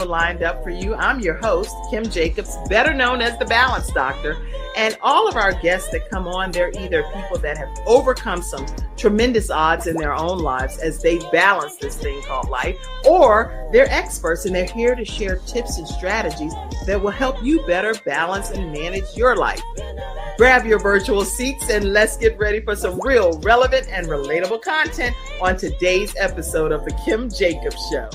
lined up for you. I'm your host, Kim Jacobs, better known as the Balance Doctor. And all of our guests that come on, they're either people that have overcome some tremendous odds in their own lives as they balance this thing called life, or they're experts and they're here to share tips and strategies that will help you better balance and manage your life. Grab your virtual seats and let's get ready for some real relevant and relatable content on today's episode of The Kim Jacobs Show.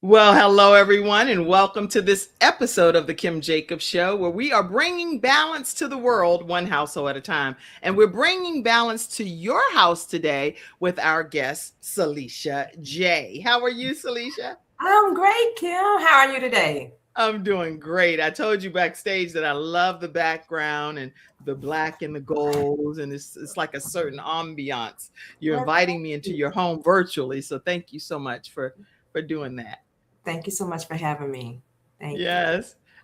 Well, hello, everyone, and welcome to this episode of The Kim Jacobs Show, where we are bringing balance to the world one household at a time. And we're bringing balance to your house today with our guest, Celisha J. How are you, Celisha? I'm great, Kim. How are you today? I'm doing great. I told you backstage that I love the background and the black and the golds, and it's like a certain ambiance. You're inviting me into your home virtually, so thank you so much for doing that. Thank you so much for having me. Thank you.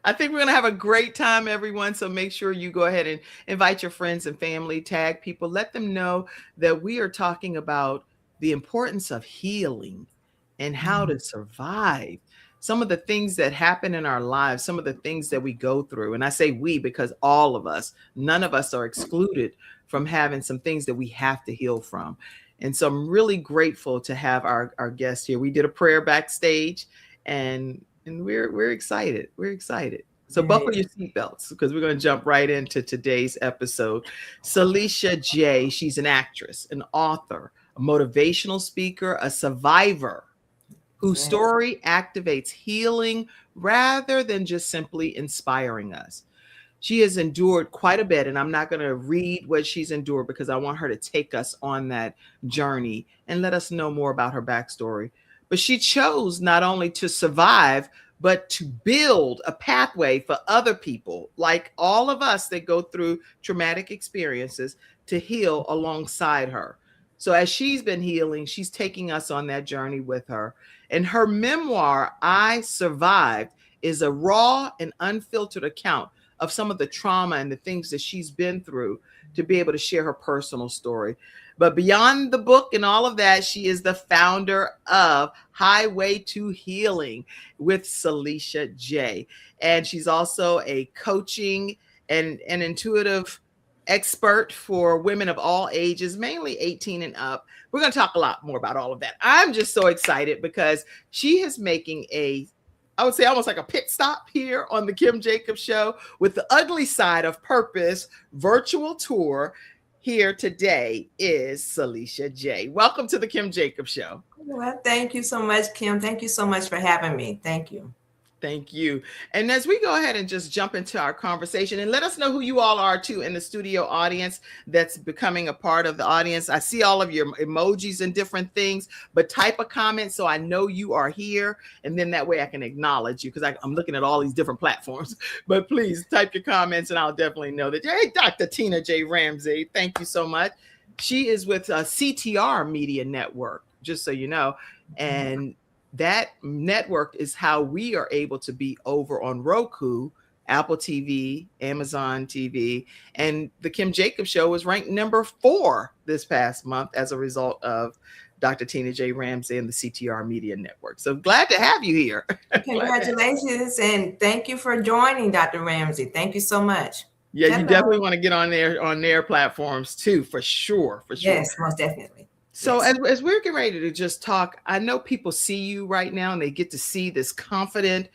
I think we're going to have a great time, everyone. So make sure you go ahead and invite your friends and family, tag people, let them know that we are talking about the importance of healing and how to survive some of the things that happen in our lives, some of the things that we go through. And I say we because all of us, none of us are excluded from having some things that we have to heal from. And so I'm really grateful to have our guest here. We did a prayer backstage. And we're excited. We're excited. So buckle your seatbelts because we're going to jump right into today's episode. Celisha J, she's an actress, an author, a motivational speaker, a survivor whose story activates healing rather than just simply inspiring us. She has endured quite a bit, and I'm not going to read what she's endured because I want her to take us on that journey and let us know more about her backstory. But she chose not only to survive, but to build a pathway for other people, like all of us that go through traumatic experiences, to heal alongside her. So as she's been healing, she's taking us on that journey with her. And her memoir, I Survived, is a raw and unfiltered account of some of the trauma and the things that she's been through to be able to share her personal story. But beyond the book and all of that, she is the founder of Highway to Healing with Celisha J. And she's also a coaching and an intuitive expert for women of all ages, mainly 18 and up. We're going to talk a lot more about all of that. I'm just so excited because she is making I would say almost like a pit stop here on the Kim Jacobs Show with the Ugly Side of Purpose virtual tour. Here today is Celisha J. Welcome to the Kim Jacobs Show. Well, thank you so much, Kim. Thank you so much for having me. Thank you. Thank you. And as we go ahead and just jump into our conversation, and let us know who you all are too in the studio audience that's becoming a part of the audience. I see all of your emojis and different things, but type a comment so I know you are here. And then that way I can acknowledge you because I'm looking at all these different platforms. But please type your comments and I'll definitely know that. Hey, Dr. Tina J. Ramsey, thank you so much. She is with CTR Media Network, just so you know. And that network is how we are able to be over on Roku, Apple TV, Amazon TV, and the Kim Jacobs Show was ranked number 4 this past month as a result of Dr. Tina J. Ramsey and the CTR Media Network. So glad to have you here. Congratulations, and thank you for joining, Dr. Ramsey. Thank you so much. Yeah, you definitely want to get on their platforms too, for sure. Yes, most definitely. So as we're getting ready to just talk, I know people see you right now and they get to see this confident,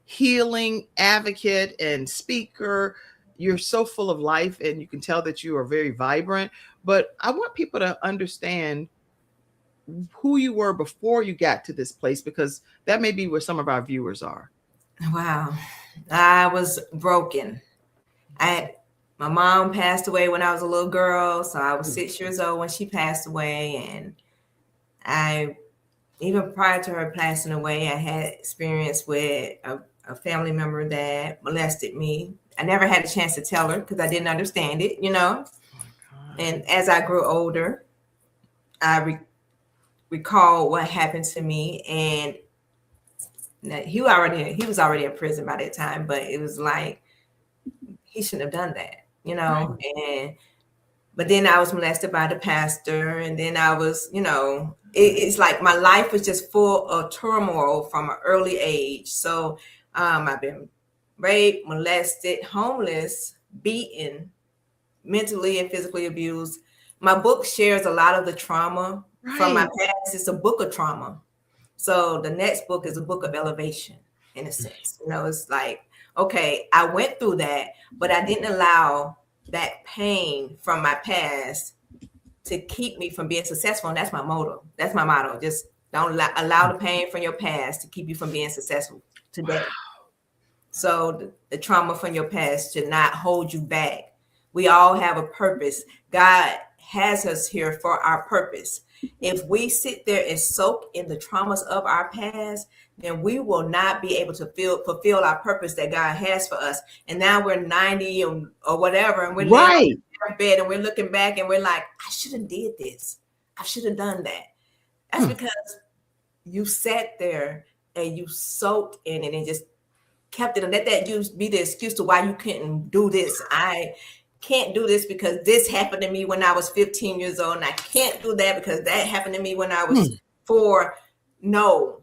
healing advocate and speaker. You're so full of life and you can tell that you are very vibrant. But I want people to understand who you were before you got to this place, because that may be where some of our viewers are. Wow. I was broken. My mom passed away when I was a little girl, so I was 6 years old when she passed away. And even prior to her passing away, I had experience with a family member that molested me. I never had a chance to tell her because I didn't understand it, you know. And as I grew older, I recall what happened to me, and he was already in prison by that time, but it was like he shouldn't have done that. know, and but then I was molested by the pastor, and then I was, it's like my life was just full of turmoil from an early age. So I've been raped, molested, homeless, beaten, mentally and physically abused. My book shares a lot of the trauma from my Right. past. It's a book of trauma. So the next book is a book of elevation, in a sense. It's like, okay, I went through that, but I didn't allow that pain from my past to keep me from being successful. And that's my motto. That's my motto. Just don't allow the pain from your past to keep you from being successful today. So the trauma from your past should not hold you back. We all have a purpose. God has us here for our purpose. If we sit there and soak in the traumas of our past, then we will not be able to fulfill our purpose that God has for us. And now we're 90 or whatever, and we're laying on Right. our bed and we're looking back and we're like, I should have did this. I should have done that. That's because you sat there and you soaked in it and just kept it, and let that be the excuse to why you couldn't do this. I can't do this because this happened to me when I was 15 years old, and I can't do that because that happened to me when I was 4. No,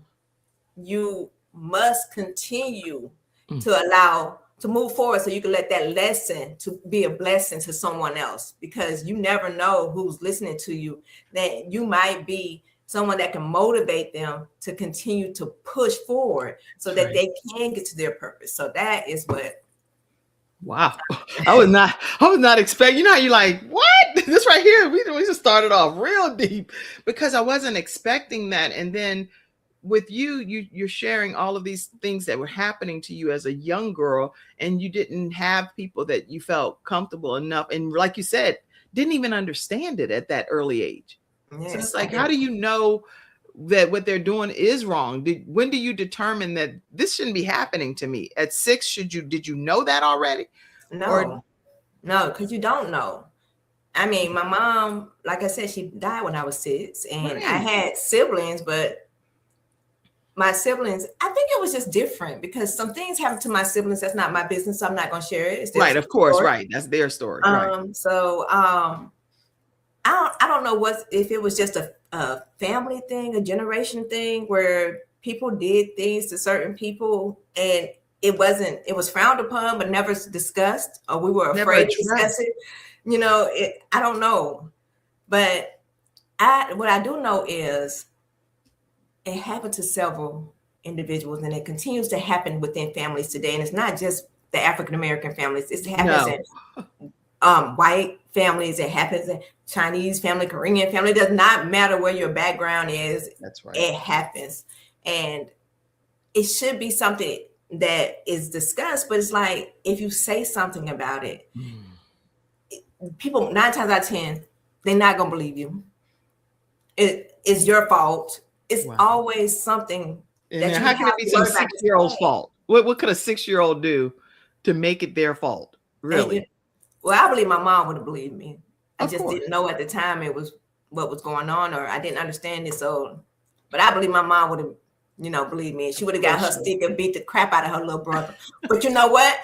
you must continue to move forward so you can let that lesson to be a blessing to someone else, because you never know who's listening to you. That you might be someone that can motivate them to continue to push forward so that they can get to their purpose. So that is what. Wow. I was not expecting, how you're like, what? This right here, we just started off real deep because I wasn't expecting that. And then with you're sharing all of these things that were happening to you as a young girl, and you didn't have people that you felt comfortable enough, and like you said, didn't even understand it at that early age. So it's Yes, I like, how did. do you know that what they're doing is wrong? When do you determine that this shouldn't be happening to me? At 6, did you know that already? Or No, because you don't know. I mean, my mom, like I said, she died when I was 6, and I right, had siblings, but my siblings, I think it was just different because some things happened to my siblings that's not my business. So I'm not going to share it. It's their right, of course, story. right. That's their story, right? So I don't know if it was just a family thing, a generation thing where people did things to certain people and it was frowned upon but never discussed, or we were Never afraid to discuss addressed. it. I don't know. But what I do know is it happened to several individuals, and it continues to happen within families today. And it's not just the African American families. It happens No, in white families. It happens in Chinese family, Korean family. It does not matter where your background is. that's right. It happens, and it should be something that is discussed. But it's like if you say something about it, people 9 times out of 10 they're not gonna believe you. It is your fault. It's Wow. always something And that then you how can it have be to some worry about 6-year-old's saying. fault? What could a 6-year-old do to make it their fault? And Really? well, I believe my mom would have believed me. I Of just course. didn't know at the time it was what was going on, or I didn't understand it. So, but I believe my mom would have, believed me. She Of would have got her course. stick and beat the crap out of her little brother. But you know what?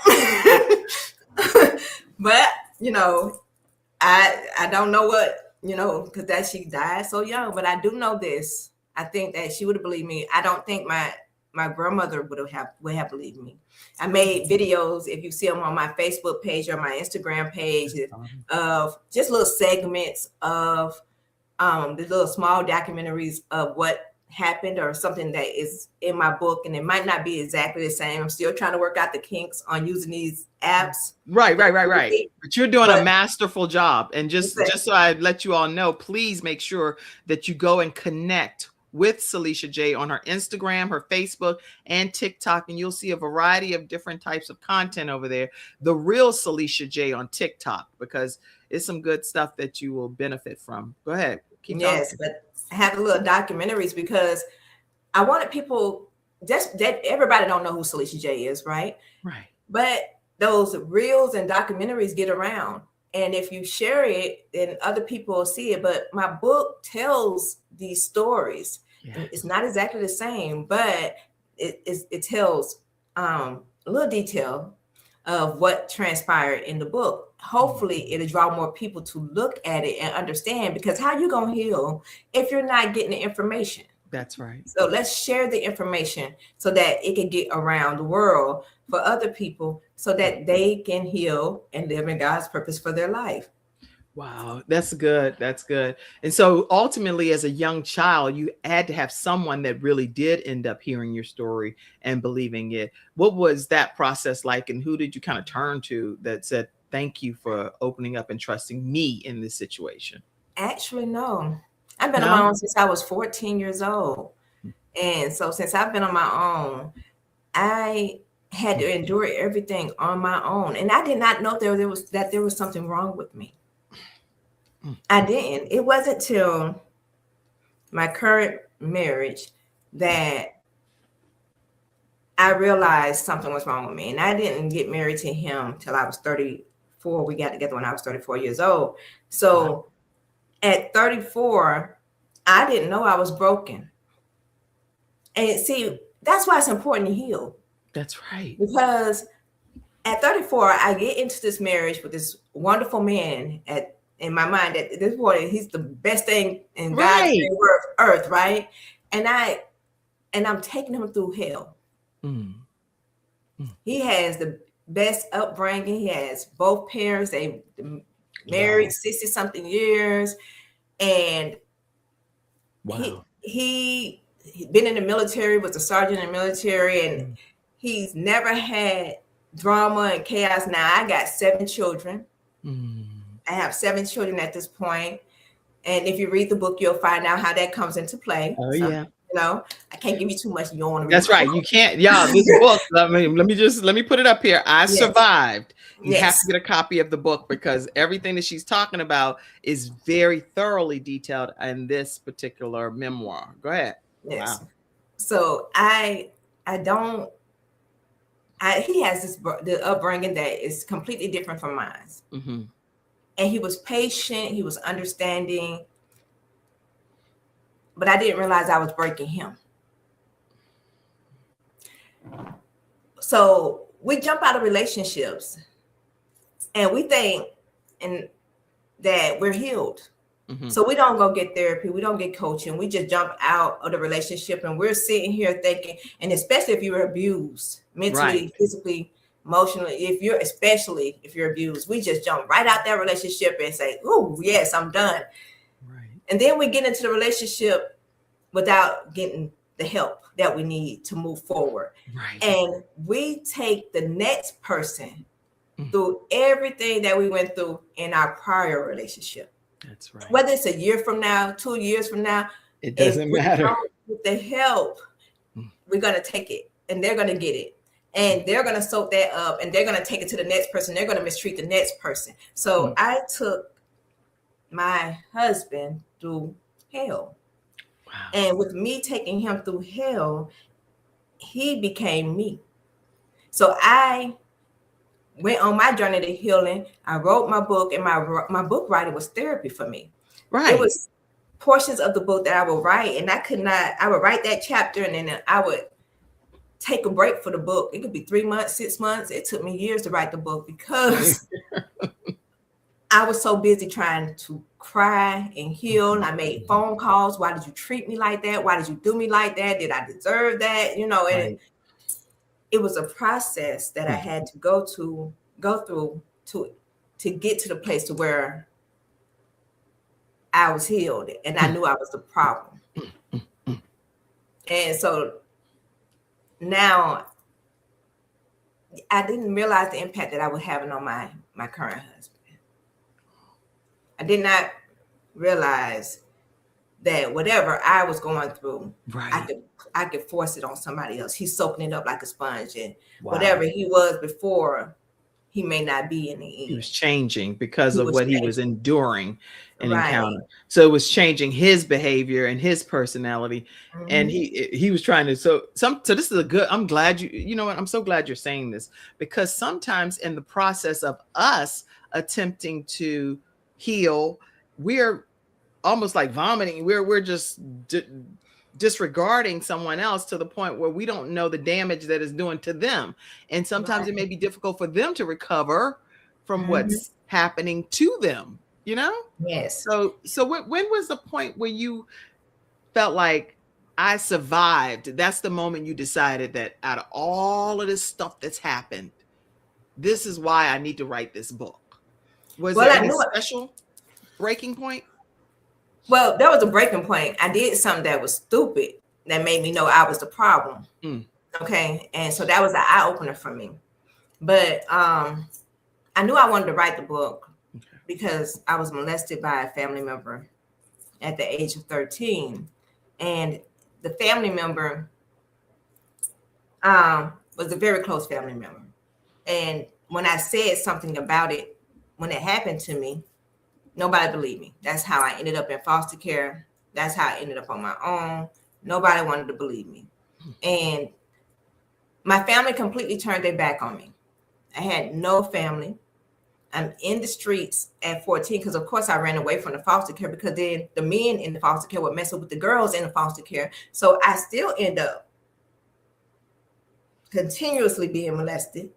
But I don't know what, because that she died so young. But I do know this. I think that she would have believed me. I don't think my grandmother would have believed me. I made videos, if you see them on my Facebook page or my Instagram page, of just little segments of the little small documentaries of what happened or something that is in my book, and it might not be exactly the same. I'm still trying to work out the kinks on using these apps. Right. But you're doing a But masterful job. And just so I let you all know, please make sure that you go and connect with Celisha J on her Instagram, her Facebook, and TikTok, and you'll see a variety of different types of content over there. The real Celisha J on TikTok, because it's some good stuff that you will benefit from. Go ahead, keep yes, talking. but I have the little documentaries because I wanted people, just that everybody don't know who Celisha J is, right? Right. But those reels and documentaries get around. And if you share it, then other people will see it. But my book tells these stories. Yes. And it's not exactly the same, but it tells a little detail of what transpired in the book. hopefully it'll draw more people to look at it and understand, because how you gonna heal if you're not getting the information? That's right. So let's share the information so that it can get around the world for other people so that they can heal and live in God's purpose for their life. Wow, that's good. That's good. And so ultimately, as a young child, you had to have someone that really did end up hearing your story and believing it. What was that process like? And who did you kind of turn to that said, thank you for opening up and trusting me in this situation? Actually, no. I've been on my No? own since I was 14 years old. And so since I've been on my own, I had to endure everything on my own. And I did not know there was something wrong with me. I didn't. It wasn't till my current marriage that I realized something was wrong with me. And I didn't get married to him till I was 34. We got together when I was 34 years old. So at 34, I didn't know I was broken. And see, that's why it's important to heal. That's right. Because at 34, I get into this marriage with this wonderful man in my mind at this point, he's the best thing in God's Right. earth, right? And I'm taking him through hell. Mm. He has the best upbringing. He has both parents. They married 60 something years. And Wow. he been in the military, was a sergeant in the military, and he's never had drama and chaos. Now I got 7 children. I have 7 children at this point. And if you read the book, you'll find out how that comes into play. Oh, So, yeah. I can't give you too much. You don't want to read. That's right. You can't, y'all. This book. Let me put it up here. I Survived. You have to get a copy of the book because everything that she's talking about is very thoroughly detailed in this particular memoir. Go ahead. Yes. Wow. So he has the upbringing that is completely different from mine. Mm-hmm. And he was patient. He was understanding. But I didn't realize I was breaking him. So we jump out of relationships and we think that we're healed. Mm-hmm. So we don't go get therapy. We don't get coaching. We just jump out of the relationship and we're sitting here thinking, and especially if you were abused mentally, physically, emotionally, if you're abused, we just jump right out that relationship and say, oh, yes, I'm done. Right. And then we get into the relationship without getting the help that we need to move forward. Right. And we take the next person through everything that we went through in our prior relationship. That's right. Whether it's a year from now, 2 years from now, it doesn't matter. With the help, we're going to take it and they're going to get it. And they're going to soak that up and they're going to take it to the next person. They're going to mistreat the next person. So I took my husband through hell. Wow. And with me taking him through hell, he became me. So I went on my journey to healing. I wrote my book, and my book writing was therapy for me. Right. It was portions of the book that I would write, and I would write that chapter, and then I would take a break for the book. It could be 3 months, 6 months. It took me years to write the book because I was so busy trying to cry and heal. And I made phone calls. Why did you treat me like that? Why did you do me like that? Did I deserve that? And it was a process that I had to go through to get to the place to where I was healed and I knew I was the problem. And so now I didn't realize the impact that I was having on my current husband. I did not realize that whatever I was going through, I could force it on somebody else. He's soaking it up like a sponge, and whatever he was before, he may not be in the end. He was changing because of what he was enduring and encountering. So it was changing his behavior and his personality, and he was trying to. So this is a good. I'm glad you know what. I'm so glad you're saying this because sometimes in the process of us attempting to heal, we're almost like vomiting. We're just disregarding someone else to the point where we don't know the damage that is doing to them. And sometimes it may be difficult for them to recover from what's happening to them, you know? Yes. So when was the point where you felt like I survived? That's the moment you decided that out of all of this stuff that's happened, this is why I need to write this book. Was Well, there I any knew it. special breaking point? Well, that was a breaking point. I did something that was stupid that made me know I was the problem. Mm, Okay. And so that was an eye opener for me. But I knew I wanted to write the book okay. because I was molested by a family member at the age of 13. And the family member was a very close family member. And when I said something about it, when it happened to me, nobody believed me. That's how I ended up in foster care. That's how I ended up on my own. Nobody wanted to believe me. And my family completely turned their back on me. I had no family. I'm in the streets at 14 because, of course, I ran away from the foster care because then the men in the foster care would mess up with the girls in the foster care. So I still end up continuously being molested.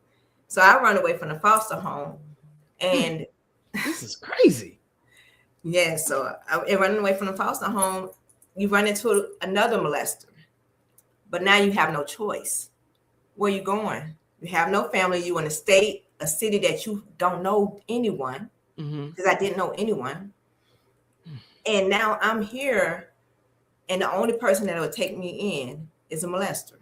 So I run away from the foster home. And This is crazy. yeah, so running away from the foster home, you run into another molester. But now you have no choice. Where you going? You have no family. You in a state, a city that you don't know anyone, because I didn't know anyone. And now I'm here, and the only person that will take me in is a molester.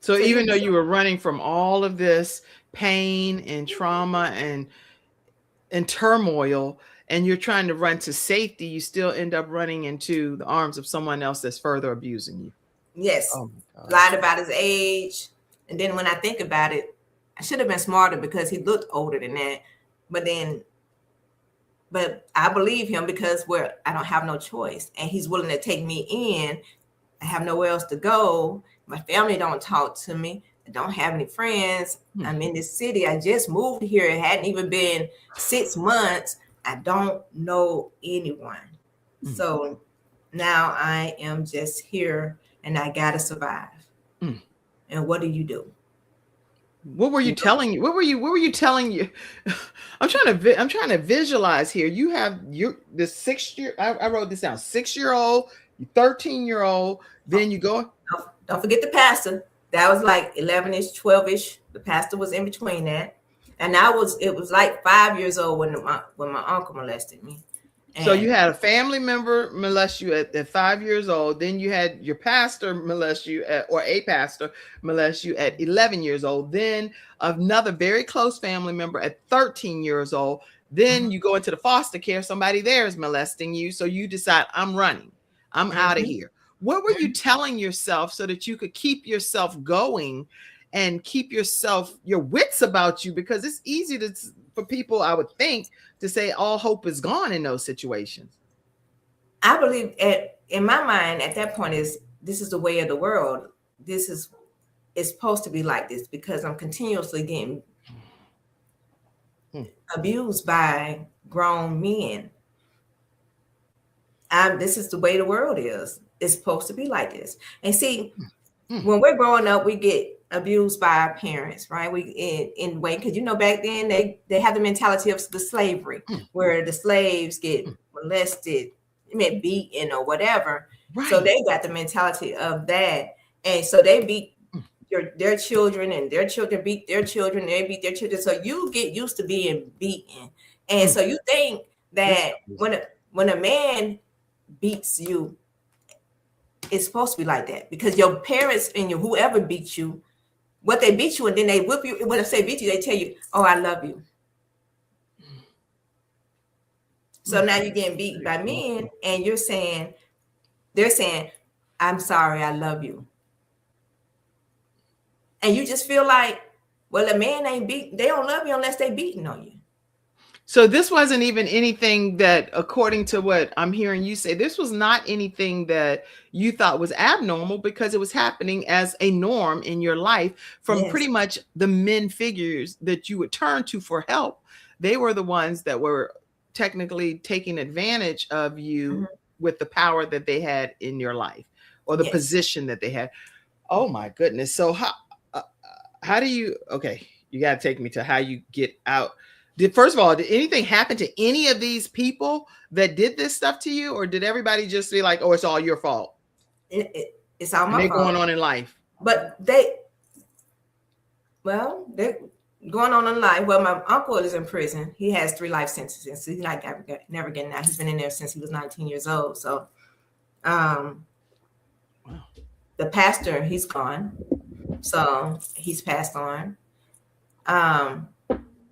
So So you even though you were running from all of this pain and trauma and turmoil, and you're trying to run to safety, you still end up running into the arms of someone else that's further abusing you. yes, Oh my gosh. lied about his age. And then when I think about it, I should have been smarter because he looked older than that. But then, but I believe him because I don't have no choice, and he's willing to take me in. I have nowhere else to go. My family don't talk to me. I don't have any friends. I'm in this city. I just moved here. It hadn't even been 6 months. I don't know anyone. Mm, So now I am just here and I gotta survive. mm. And what do you do? What were you You go, telling you? What were you telling you? I'm trying to visualize here. You have your the 6 year. I wrote this down. 6 year old, 13-year old. Then you go. don't forget the pastor. That was like 11-ish, 12-ish. The pastor was in between that. And it was like 5 years old when my uncle molested me. So you And had a family member molest you at 5 years old. Then you had your pastor molest you or a pastor molest you at 11 years old. Then another very close family member at 13 years old. Then you go into the foster care. Somebody there is molesting you. So you decide, I'm running. I'm out of mhm. here. What were you telling yourself so that you could keep yourself going and keep your wits about you? Because it's easy for people, I would think, to say all hope is gone in those situations. I believe in my mind at that point is this is the way of the world. This is it's supposed to be like this because I'm continuously getting Hmm. abused by grown men. This is the way the world is. It's supposed to be like this. And see, Hmm. when we're growing up, we get abused by our parents, right? We in way because back then they have the mentality of the slavery Hmm. where the slaves get Hmm. molested, beaten or whatever. So Right. they got the mentality of that, and so they beat Hmm. their children, and their children beat their children, and they beat their children. So you get used to being beaten, and Hmm. so you think That's that crazy. when a man beats you, it's supposed to be like that because your parents and whoever beat you, what they beat you and then they whip you. When they beat you, they tell you, "Oh, I love you." So Hmm. now you're getting beat by men, and they're saying, "I'm sorry, I love you," and you just feel like, well, a man ain't beat. They don't love you unless they beating on you. So this wasn't even anything that, according to what I'm hearing you say, this was not anything that you thought was abnormal because it was happening as a norm in your life from Yes. pretty much the men figures that you would turn to for help. They were the ones that were technically taking advantage of you Mhm. with the power that they had in your life or the Yes. position that they had. Oh my goodness. So how do you, okay, you got to take me to how you get out Did first of all, did anything happen to any of these people that did this stuff to you, or did everybody just be like, "Oh, it's all your fault," It's all and my they're fault. going on in life? But they're going on in life. Well, my uncle is in prison. He has 3 life sentences. So he's not never getting out. He's been in there since he was 19 years old. So, um, Wow. the pastor, he's gone. So he's passed on. Um,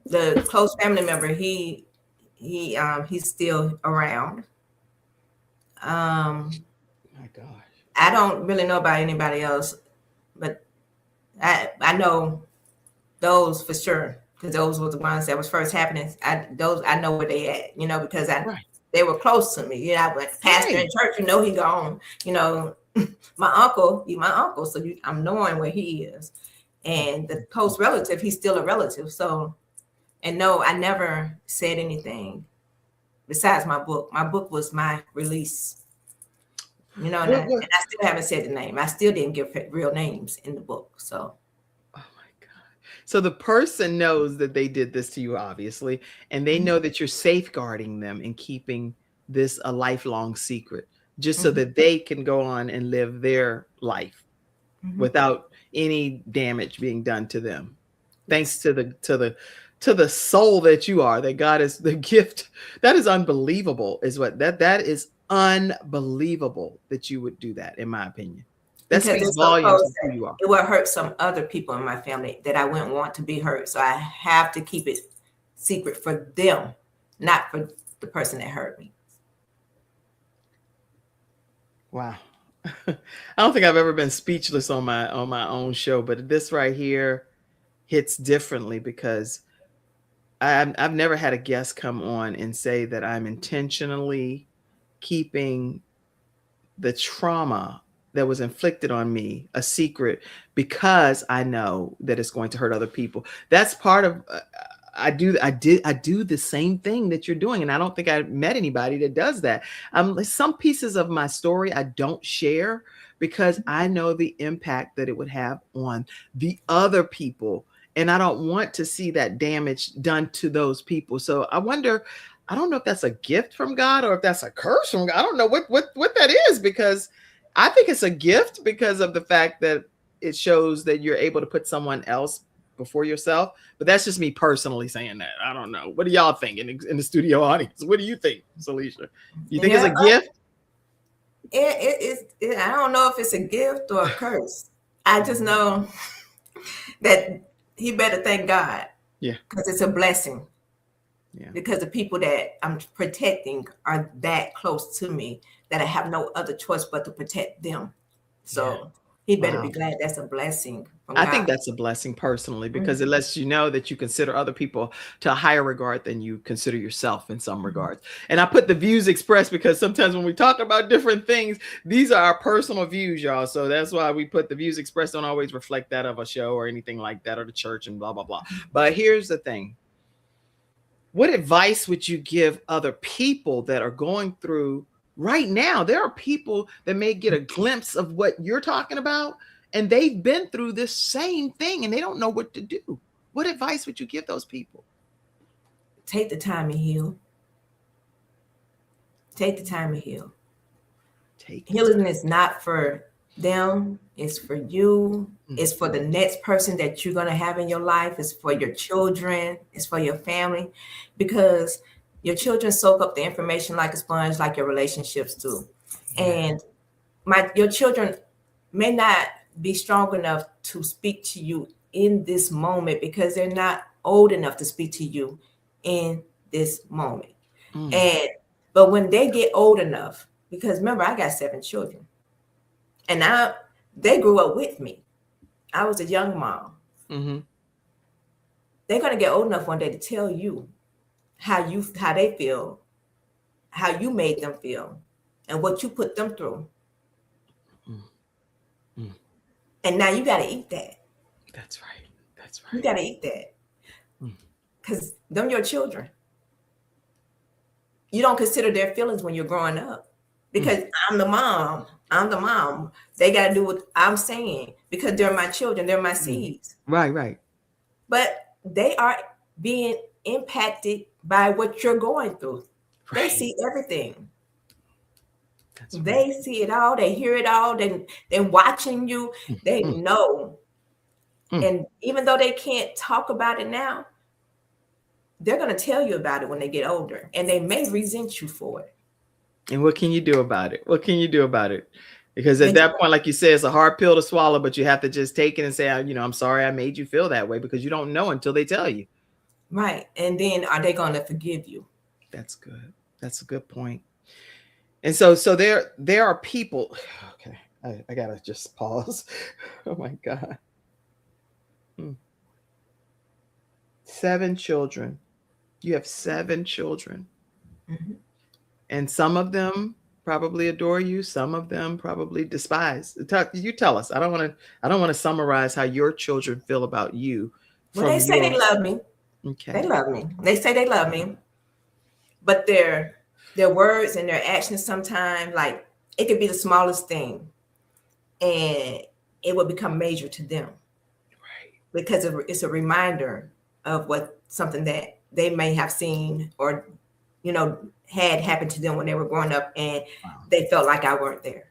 the close family member, he's still around. Um, My gosh. I don't really know about anybody else, but I know those for sure because those were the ones that was first happening. I know where they at, because Right. they were close to me. I went pastor in Right. church. He gone. My uncle. So I'm knowing where he is, and the close relative, he's still a relative. So, and no, I never said anything besides my book. My book was my release. And What? I What? still haven't said the name. I still didn't give real names in the book. So Oh my God. So the person knows that they did this to you, obviously, and they mhm, know that you're safeguarding them and keeping this a lifelong secret, just so mhm, that they can go on and live their life mhm. without any damage being done to them. Thanks Yes. to the soul that you are, that God is the gift. That is unbelievable, is what that is unbelievable that you would do that, in my opinion. That Because speaks it's so volumes close of who that you are. it will hurt some other people in my family that I wouldn't want to be hurt. So I have to keep it secret for them, not for the person that hurt me. Wow. I don't think I've ever been speechless on my own show, but this right here hits differently because I've never had a guest come on and say that I'm intentionally keeping the trauma that was inflicted on me a secret because I know that it's going to hurt other people. That's part of I do the same thing that you're doing, and I don't think I met anybody that does that. Some pieces of my story I don't share because I know the impact that it would have on the other people, and I don't want to see that damage done to those people. So I wonder, I don't know if that's a gift from God or if that's a curse from God. I don't know what that is, because I think it's a gift because of the fact that it shows that you're able to put someone else before yourself. But that's just me personally saying that. I don't know. What do y'all think in the studio audience? What do you think, Celisha? You think it's Yeah, a gift? I don't know if it's a gift or a curse. I just know that he better thank God Yeah, because it's a blessing. yeah, Because the people that I'm protecting are that close to me that I have no other choice but to protect them. yeah. So he better be Wow. glad that's a blessing from I think God. that's a blessing personally because it Mhm, lets you know that you consider other people to a higher regard than you consider yourself in some mhm, regards. And I put the views expressed because sometimes when we talk about different things, these are our personal views, y'all. So that's why we put the views expressed don't always reflect that of a show or anything like that or the church and blah, blah, blah. But here's the thing. What advice would you give other people that are going through right now? There are people that may get a glimpse of what you're talking about, and they've been through this same thing and they don't know what to do. What advice would you give those people? Take the time to heal. Take the time to heal. Take the Healing time. is not for them, it's for you. Mm, It's for the next person that you're going to have in your life. It's for your children. It's for your family because your children soak up the information like a sponge, like your relationships do. yeah. And your children may not be strong enough to speak to you in this moment because they're not old enough to speak to you in this moment. Mm, And but when they get old enough, because remember, I got 7 children, and they grew up with me. I was a young mom. hmm. They're gonna get old enough one day to tell you how they feel, how you made them feel, and what you put them through. Mm, mm. And now you got to eat that. That's right. That's You right. got to eat that Mm, because them your children. You don't consider their feelings when you're growing up mm, because I'm the mom. I'm the mom. They got to do what I'm saying because they're my children. They're my mm. seeds. Right, right. But they are being impacted by what you're going through. They Right. see everything. That's right. They see it all. They hear it all. They're watching you. They Mm, know. mm. And even though they can't talk about it now, they're going to tell you about it when they get older. And they may resent you for it. And what can you do about it? What can you do about it? Because at And that point, like you said, it's a hard pill to swallow, but you have to just take it and say, I'm sorry I made you feel that way, because you don't know until they tell you. right. And then are they going to forgive you? That's good. That's a good point. And so there are people. Okay, I gotta just pause. Oh my God. 7 children. You have 7 children. Mm-hmm. And some of them probably adore you, some of them probably despise. You tell us. I don't want to summarize how your children feel about you Well, they from say they your. love me. They Okay. love me. They say they love me. But their words and their actions sometimes, like, it could be the smallest thing and it will become major to them Right. because it's a reminder of what something that they may have seen or had happened to them when they were growing up, and Wow. they felt like I weren't there.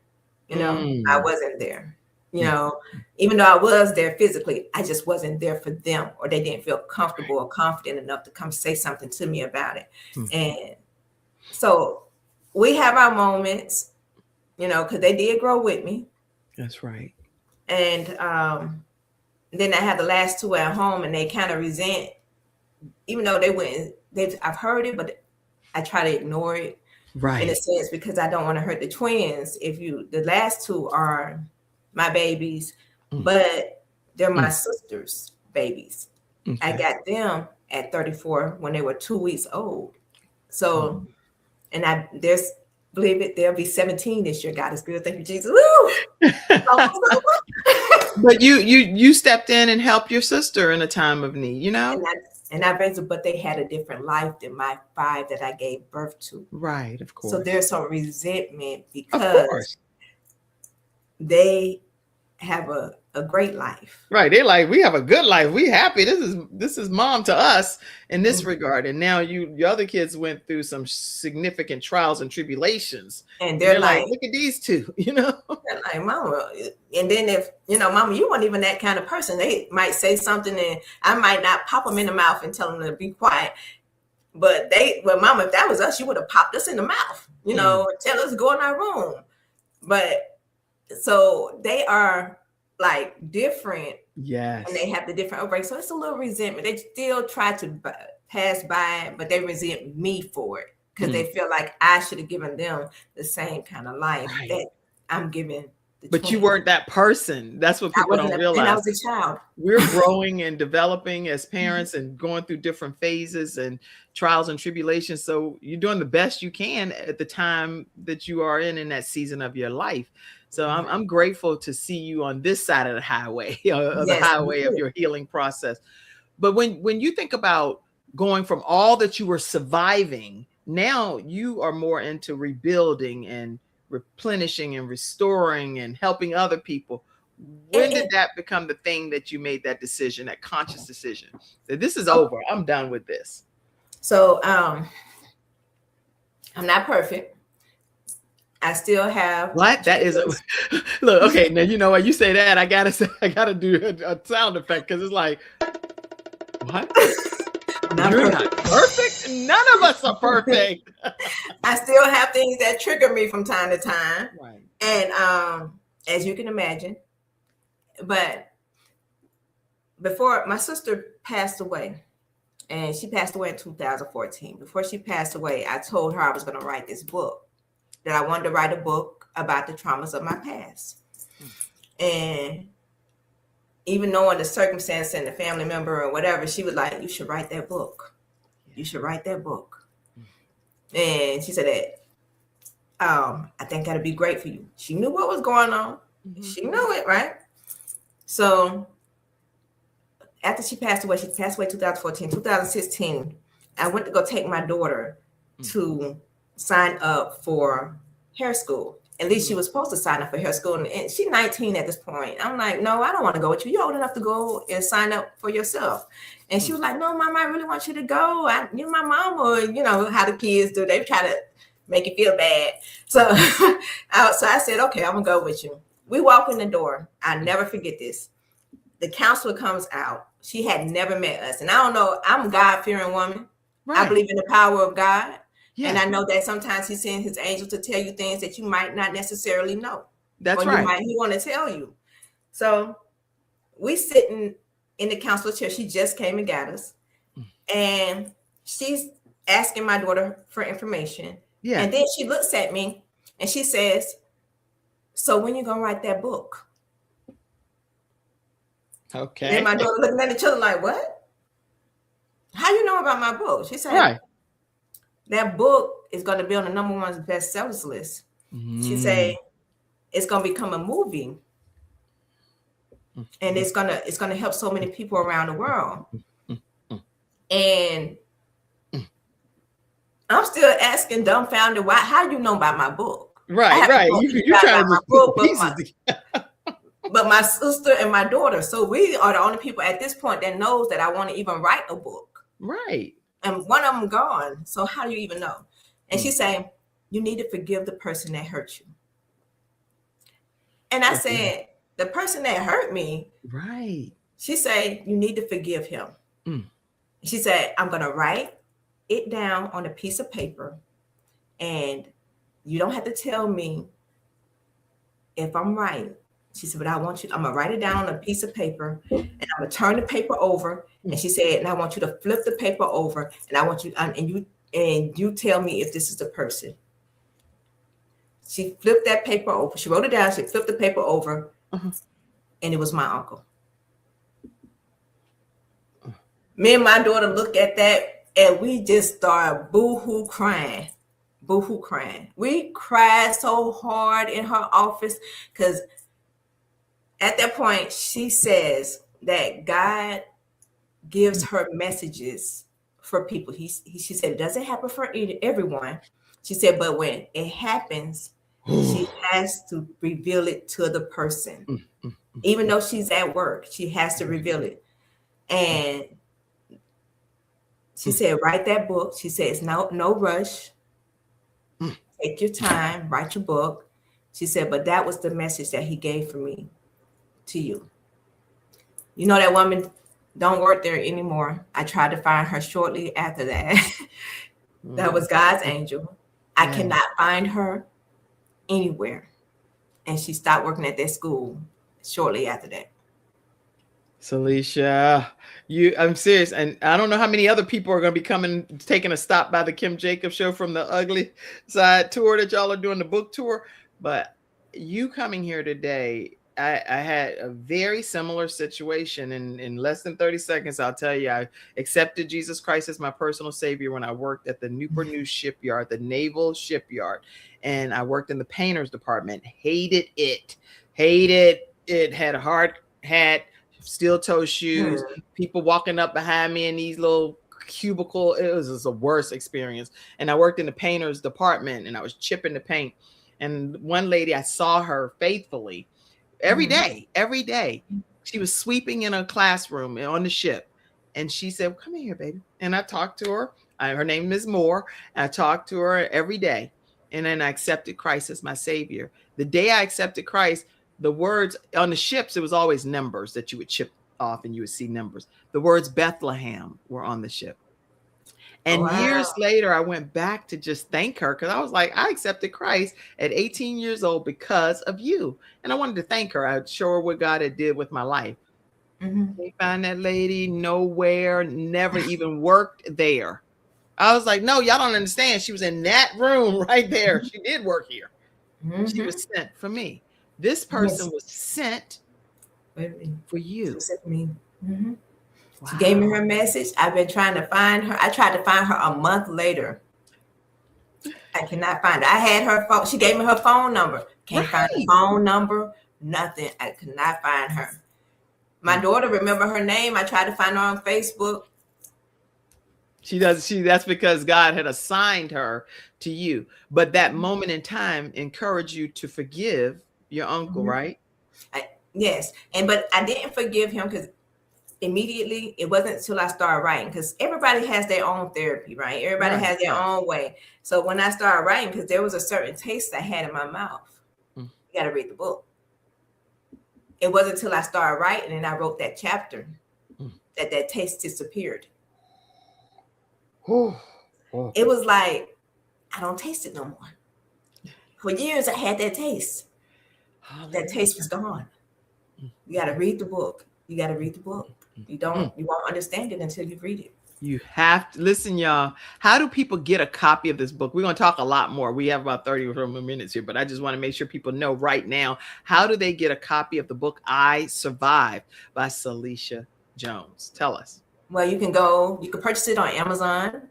I Mm. wasn't there. Mm. Even though I was there physically, I just wasn't there for them, or they didn't feel comfortable Right. or confident enough to come say something to me about it. Mm. And so we have our moments, because they did grow with me. That's right. And then I had the last two at home, and they kind of resent, even though I've heard it, but I try to ignore it in a Right. sense because I don't want to hurt the twins. The last two are my babies, Mm. but they're my Mm. sister's babies. I Okay. got them at 34 when they were 2 weeks old. So, Mm. and believe it, they'll be 17 this year. God is good. Thank you, Jesus. Woo! Almost over. But you stepped in and helped your sister in a time of need, you know? And I raised them, but they had a different life than my 5 that I gave birth to. Right, of So course. there's some resentment Of because course. they have a great life. Right. They're like, we have a good life. We happy. This is mom to us in this Mhm. regard. And now your other kids went through some significant trials and tribulations. And And they're they're like, like, look at these two, you know? Mama. And then if, Mama, you weren't even that kind of person. They might say something and I might not pop them in the mouth and tell them to be quiet. But Mama, if that was us, you would have popped us in the mouth, Mm. tell us to go in our room. But so they are like different, and they Yes. have the different outbreaks. So it's a little resentment. They still try to pass by, but they resent me for it because Mm. they feel like I should have given them the same kind of life Right. that I'm giving the But you twins. weren't that person. That's what I people wasn't, don't and I realize. was a child. We're growing and developing as Mhm. parents and going through different phases and trials and tribulations. So you're doing the best you can at the time that you are in that season of your life. So I'm grateful to see you on this side of the highway, or the Yes, me highway of too. your healing process. But when you think about going from all that you were surviving, now you are more into rebuilding and replenishing and restoring and helping other people. When did And that become the thing that you made that decision, that conscious decision? That this is so, over. I'm done with this. so I'm not perfect. I still have What? That is a triggers. look, okay. Now you know what you say that. I gotta say, I gotta do a sound effect because it's like, what? I'm not You're perfect. not perfect. None of us are perfect. I still have things that trigger me from time to time. Right. And as you can imagine, but before my sister passed away, and she passed away in 2014. Before she passed away, I told her I was going to write this book, that I wanted to write a book about the traumas of my past. And even knowing the circumstance and the family member or whatever, she was like, you should write that book. You should write that book. And she said that, I think that'd be great for you. She knew what was going on. Mm-hmm. She knew it, right? So after she passed away 2014, 2016, I went to go take my daughter to sign up for hair school. At least she was supposed to sign up for her school. And she's 19 at this point. I'm like, no, I don't want to go with you. You're old enough to go and sign up for yourself. And she was like, no, Mama, I really want you to go. You're my mama. You know how the kids do. They try to make you feel bad. So, I said, okay, I'm going to go with you. We walk in the door. I never forget this. The counselor comes out. She had never met us. And I don't know, I'm a God-fearing woman. Right. I believe in the power of God. Yeah. And I know that sometimes he sends his angels to tell you things that you might not necessarily know. That's right. He want to tell you. So we sitting in the counselor chair. She just came and got us. And she's asking my daughter for information. Yeah. And then she looks at me and she says, so when you going to write that book? Okay. And my daughter looking at each other like, what? How you know about my book? She said, right. That book is going to be on the #1 bestsellers list. She said, it's going to become a movie. And it's gonna help so many people around the world. And I'm still asking dumbfounded, how you know about my book? Right. You're trying to book, but my sister and my daughter. So we are the only people at this point that knows that I want to even write a book. Right. And one of them gone. So how do you even know? And she's saying, you need to forgive the person that hurt you. And I said, the person that hurt me. Right. She said, you need to forgive him. She said, I'm going to write it down on a piece of paper. And you don't have to tell me if I'm right. She said, but I'm going to write it down on a piece of paper and I'm going to turn the paper over. And she said, and I want you to flip the paper over and I want you, and you tell me if this is the person. She flipped that paper over. She wrote it down. She flipped the paper over and it was my uncle. Me and my daughter looked at that and we just started boo-hoo crying. Boo-hoo crying. We cried so hard in her office because at that point, she says that God gives her messages for people. She said it doesn't happen for everyone. She said, but when it happens, she has to reveal it to the person. Even though she's at work, she has to reveal it. And she said, write that book. She said, it's no rush. Take your time, write your book. She said, but that was the message that he gave for me. To you. You know that woman don't work there anymore. I tried to find her shortly after that. That was God's angel. I cannot find her anywhere. And she stopped working at that school shortly after that. Celisha, I'm serious. And I don't know how many other people are going to be taking a stop by the Kim Jacobs Show from the Ugly Side tour that y'all are doing, the book tour. But you coming here today, I had a very similar situation. In less than 30 seconds, I'll tell you, I accepted Jesus Christ as my personal savior when I worked at the Newport News shipyard, the naval shipyard. And I worked in the painters department. Hated it. Had a hard hat, steel toe shoes, people walking up behind me in these little cubicle. It was just a worst experience. And I worked in the painters department and I was chipping the paint. And one lady, I saw her faithfully every day. She was sweeping in a classroom on the ship. And she said, come in here, baby. And I talked to her. Her name is Moore. And I talked to her every day. And then I accepted Christ as my savior. The day I accepted Christ, the words on the ships, it was always numbers that you would chip off and you would see numbers. The words Bethlehem were on the ship. And years later, I went back to just thank her because I was like, I accepted Christ at 18 years old because of you. And I wanted to thank her. I'd show her what God had did with my life. They find that lady nowhere, never even worked there. I was like, no, y'all don't understand. She was in that room right there. She did work here. She was sent for me. This person was sent for you. She sent me. She gave me her message. I've been trying to find her. I tried to find her a month later. I cannot find her. I had her phone. She gave me her phone number. Can't find the phone number. Nothing. I could not find her. My daughter remember her name. I tried to find her on Facebook. She does. That's because God had assigned her to you. But that Mhm. moment in time encouraged you to forgive your uncle, Mhm. right? Yes, and but I didn't forgive him because immediately it wasn't until I started writing, because everybody has their own therapy, right? Everybody Right, has their right. own way. So when I started writing, because there was a certain taste I had in my mouth, Mm, you got to read the book. It wasn't until I started writing and I wrote that chapter mm. that that taste disappeared. Oh, oh. It was like I don't taste it no more. For years I had that taste. That taste was Hallelujah. gone. Mm, You got to mm, read the book. You got to read the book. mm, You mm. don't. You won't understand it until you read it. You have to listen, y'all. How do people get a copy of this book? We're going to talk a lot more. We have about 30 or more minutes here, but I just want to make sure people know right now, how do they get a copy of the book I Survived by Celisha Jones? Tell us. Well, you can go. You can purchase it on Amazon.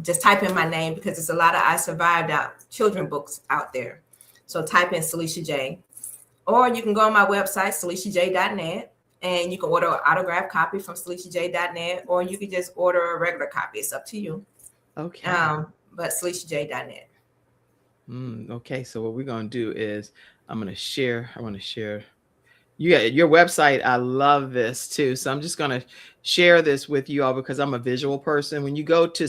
Just type in my name because there's a lot of I Survived out children books out there. So type in Celisha J, or you can go on my website celishaj.net, and you can order an autographed copy from celishaj.net, or you can just order a regular copy. It's up to you. Okay. But celishaj.net. Okay. So what we're going to do is I'm going to share. I want to share. Yeah, your website. I love this too. So I'm just going to share this with you all because I'm a visual person. When you go to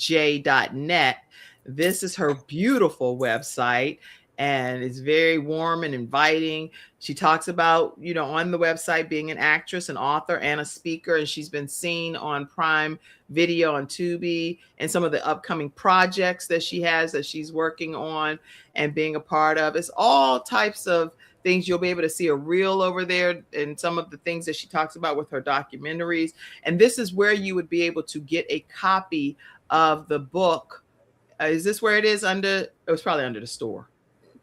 celishaj.net, this is her beautiful website, and it's very warm and inviting. She talks about, on the website being an actress, an author, and a speaker, and she's been seen on Prime Video, on Tubi, and some of the upcoming projects that she has that she's working on and being a part of. It's all types of things. You'll be able to see a reel over there and some of the things that she talks about with her documentaries. And this is where you would be able to get a copy of the book. Is this where it is under? It was probably under the store.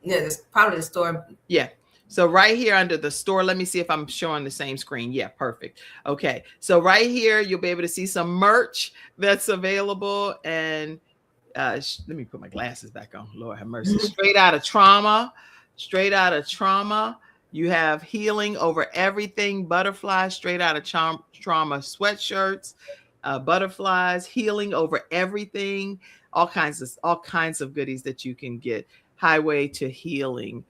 Yeah, it's probably the store. Yeah. So right here under the store, let me see if I'm showing the same screen. Yeah, perfect. Okay. So right here, you'll be able to see some merch that's available. And let me put my glasses back on. Lord have mercy. Straight out of trauma. Straight out of trauma. You have healing over everything. Butterflies, straight out of trauma sweatshirts, butterflies, healing over everything. All kinds of goodies that you can get. Highway to Healing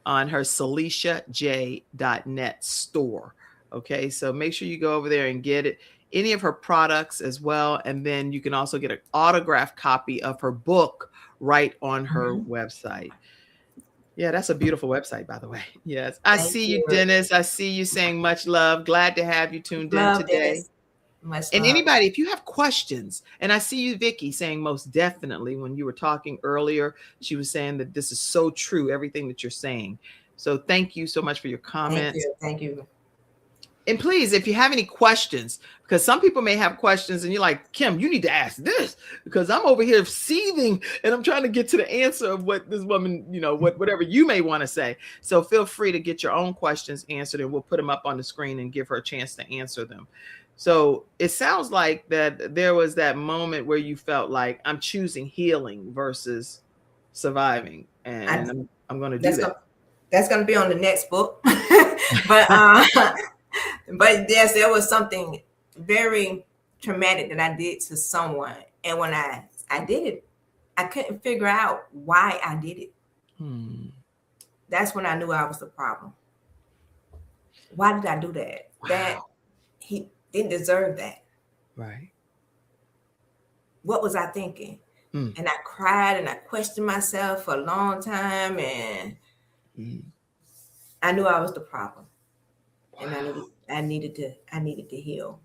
on her celishaj.net store. Okay, so make sure you go over there and get it, any of her products as well. And then you can also get an autographed copy of her book right on her Mhm. website. Yeah, that's a beautiful website, by the way. Yes. I Thank see you, you. Dennis. I see you saying much love. Glad to have you tuned in Love, today. Dennis. Much And love. anybody, if you have questions, and I see you, Vicky, saying most definitely when you were talking earlier, she was saying that this is so true, everything that you're saying. So thank you so much for your Thank comments. you. Thank you. And please, if you have any questions, because some people may have questions and you're like, Kim, you need to ask this because I'm over here seething and I'm trying to get to the answer of what this woman, whatever you may want to say. So feel free to get your own questions answered and we'll put them up on the screen and give her a chance to answer them. So it sounds like that there was that moment where you felt like I'm choosing healing versus surviving. I, And I'm going to do that's that. gonna that's gonna be on the next book. but but yes, there was something very traumatic that I did to someone, and when I did it, I couldn't figure out why I did it. Hmm. That's when I knew I was the problem. Why did I do that? That Wow. he didn't deserve that. Right. What was I thinking? Hmm. And I cried and I questioned myself for a long time, and Hmm. I knew I was the problem, and Wow. I needed to heal.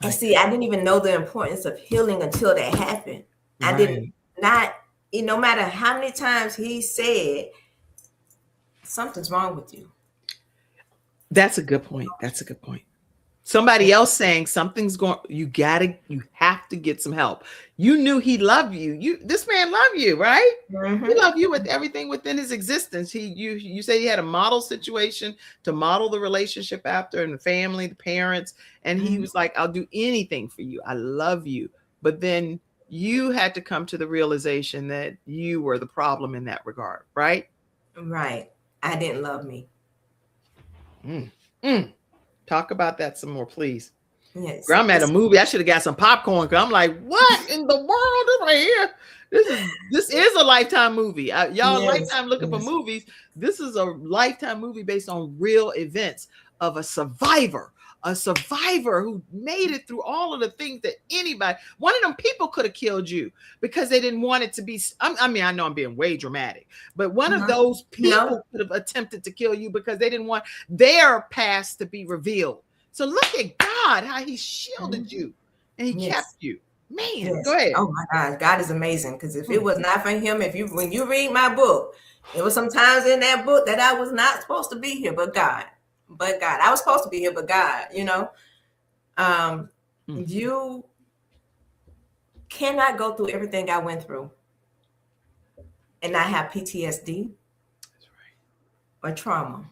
And Right. see, I didn't even know the importance of healing until that happened. I didn't Right. not no matter how many times he said something's wrong with you. That's a good point. That's a good point. Somebody else saying something's going, you have to get some help. You knew he loved you. This man loved you, right? He Mm-hmm. loved you with everything within his existence. You say he had a model situation to model the relationship after, and the family, the parents, and he Mm-hmm. was like, I'll do anything for you. I love you. But then you had to come to the realization that you were the problem in that regard, right? Right. I didn't love me. Mm. Mm. Talk about that some more, please. Yes. Girl, I'm at a movie. I should have got some popcorn. Cause I'm like, what in the world is right here? This is a Lifetime movie. Y'all, Yes. Lifetime looking for Yes. movies. This is a Lifetime movie based on real events of a survivor who made it through all of the things that anybody. One of them people could have killed you because they didn't want it to be. I mean, I know I'm being way dramatic, but one of Uh-huh. those No. people could have attempted to kill you because they didn't want their past to be revealed. So look at God, how He shielded Mhm. you and He kept Yes. you. Man, go Yes. ahead. Oh my gosh, God is amazing. Because if it Hmm. was not for Him, if you when you read my book, there was some times in that book that I was not supposed to be here, but God. But God. I was supposed to be here, but God, Um, Hmm. you cannot go through everything I went through and not have PTSD That's or trauma.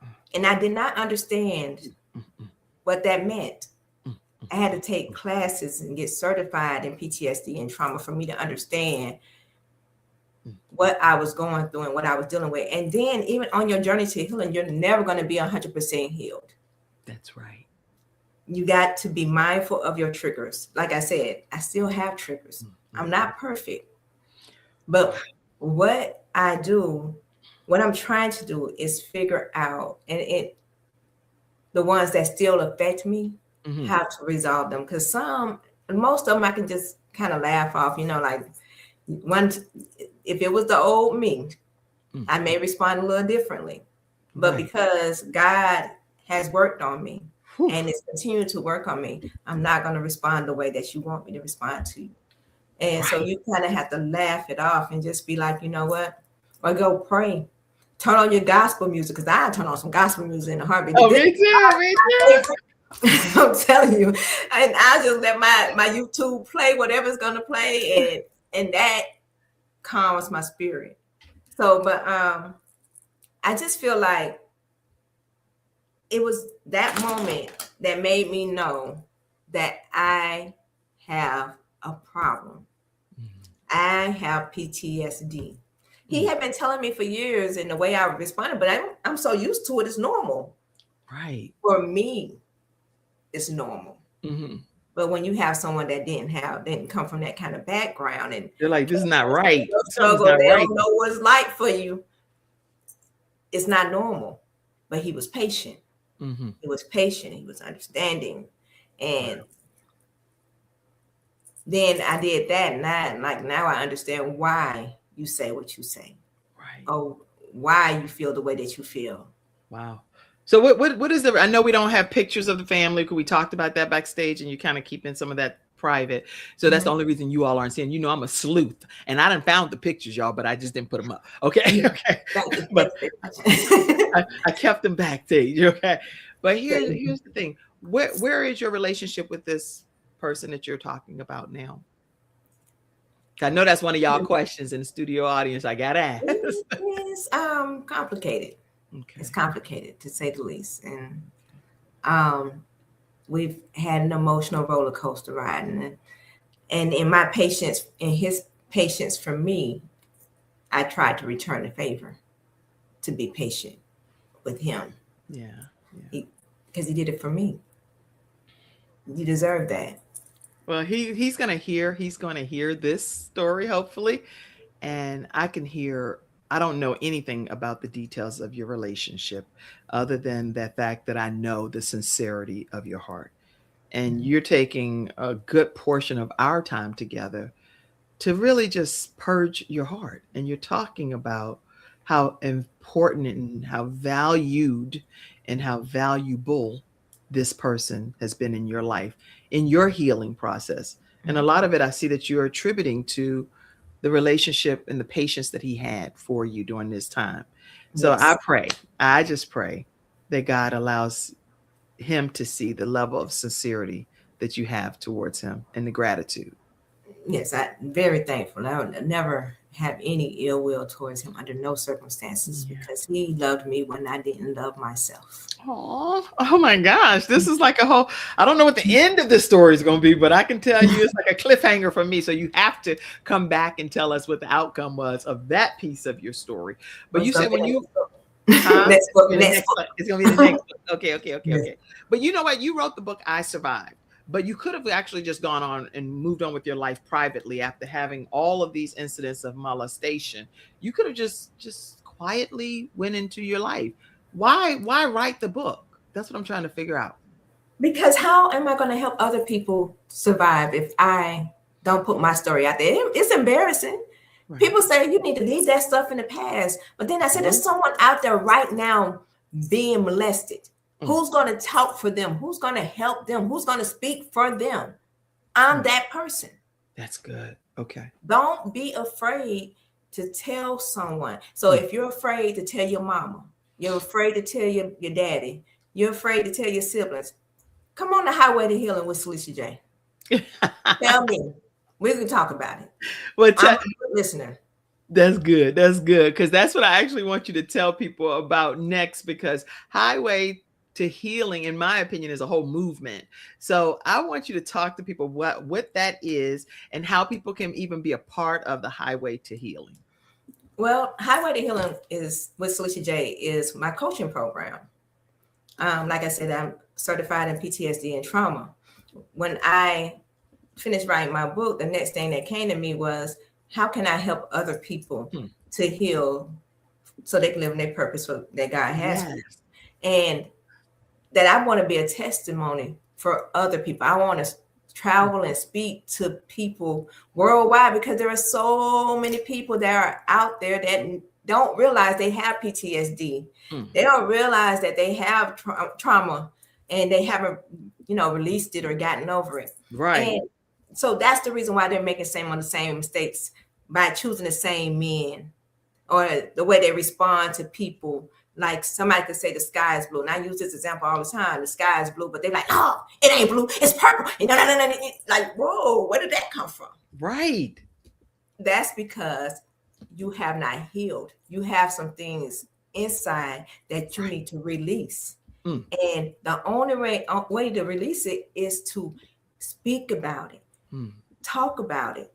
right. And I did not understand Mm, mm, what that meant. mm, I had to take classes and get certified in PTSD and trauma for me to understand mm. what I was going through and what I was dealing with. And then, even on your journey to healing, you're never going to be 100% healed. That's right. You got to be mindful of your triggers. Like I said, I still have triggers. Mm, I'm mm. not perfect. But what I do, what I'm trying to do is figure out, and the ones that still affect me, Mhm. how to resolve them. Because most of them I can just kind of laugh off, like one, if it was the old me, Mm. I may respond a little differently. But Right. because God has worked on me Whew. and is continuing to work on me, I'm not going to respond the way that you want me to respond to you. And so Right. you kind of have to laugh it off and just be like, you know what? Or go pray. Turn on your gospel music, because I turn on some gospel music in a heartbeat. Oh, me too. Me too. I'm telling you. And I just let my YouTube play whatever's gonna play, and that calms my spirit. So, but I just feel like it was that moment that made me know that I have a problem. Mhm. I have PTSD. He Mm. had been telling me for years, and the way I responded, but I'm so used to it, it's normal. Right. For me, it's normal. Mhm. But when you have someone that didn't come from that kind of background and They're like, this is not right. Something's struggle, not they right. don't know what it's like for you. It's not normal. But he was patient. Mhm. He was patient. He was understanding. And Wow. then I did that, and now I understand why you say what you say, Right. or why you feel the way that you feel. Wow. So what is the? I know we don't have pictures of the family because we talked about that backstage, and you kind of keeping some of that private. So that's the Mhm. only reason you all aren't seeing. You know, I'm a sleuth, and I done found the pictures, y'all, but I just didn't put them up. Okay, okay. Thank you. But Thank you very much. I kept them backstage. Okay, but Thank here's you. the thing. Where is your relationship with this person that you're talking about now? I know that's one of y'all questions in the studio audience. I gotta ask. It's complicated. It's Okay. complicated, to say the least, and um, we've had an emotional roller coaster ride, and in my patience, in his patience for me, I tried to return the favor, to be patient with him, Yeah. Yeah. because he did it for me. You deserve that. Well, he's gonna hear this story hopefully, and I can hear. I don't know anything about the details of your relationship, other than that fact that I know the sincerity of your heart, and Mhm. you're taking a good portion of our time together to really just purge your heart. And you're talking about how important and how valued and how valuable this person has been in your life, in your healing process. And a lot of it, I see that you're attributing to the relationship and the patience that he had for you during this time. So Yes, I just pray that God allows him to see the level of sincerity that you have towards him and the gratitude. yes, I'm very thankful. I would never have any ill will towards him under no circumstances, Yeah. because he loved me when I didn't love myself. Oh my gosh. This is like a whole, I don't know what the end of this story is going to be, but I can tell you it's like a cliffhanger for me. So you have to come back and tell us what the outcome was of that piece of your story. But Was you said something when in you, the book. Huh? Next It's book. gonna be the Next next book. one. It's gonna be the next book. Okay, okay, okay, Yes. okay. But you know what? You wrote the book I Survived. But you could have actually just gone on and moved on with your life privately after having all of these incidents of molestation. You could have just quietly went into your life. Why write the book? That's what I'm trying to figure out. Because how am I going to help other people survive if I don't put my story out there? It's embarrassing. Right. People say you need to leave that stuff in the past. But then I said, Mhm. there's someone out there right now being molested. Mm, Who's going to talk for them? Who's going to help them? Who's going to speak for them? I'm mm. that person. That's good. Okay. Don't be afraid to tell someone. So Mm. if you're afraid to tell your mama, you're afraid to tell your daddy, you're afraid to tell your siblings, come on the highway to healing with Celisha J. Tell me. We can talk about it. Well, I'm a good listener. that's good. That's good. Because that's what I actually want you to tell people about next. Because Highway to Healing, in my opinion, is a whole movement. So I want you to talk to people what that is and how people can even be a part of the Highway to Healing. Well, Highway to Healing is with Celisha J is my coaching program. Like I said, I'm certified in PTSD and trauma. When I finished writing my book, the next thing that came to me was, how can I help other people Hmm. to heal so they can live in their purpose that God has for them? Yes. And that I want to be a testimony for other people. I want to travel and speak to people worldwide because there are so many people that are out there that don't realize they have PTSD. Mm. They don't realize that they have trauma and they haven't, released it or gotten over it. Right. And so that's the reason why they're making the same mistakes by choosing the same men or the way they respond to people. Like somebody could say the sky is blue. And I use this example all the time. The sky is blue, but they're like, oh, it ain't blue. It's purple. No. Like, whoa, where did that come from? Right. That's because you have not healed. You have some things inside that you need to release. Mm. And the only way to release it is to speak about it, talk about it,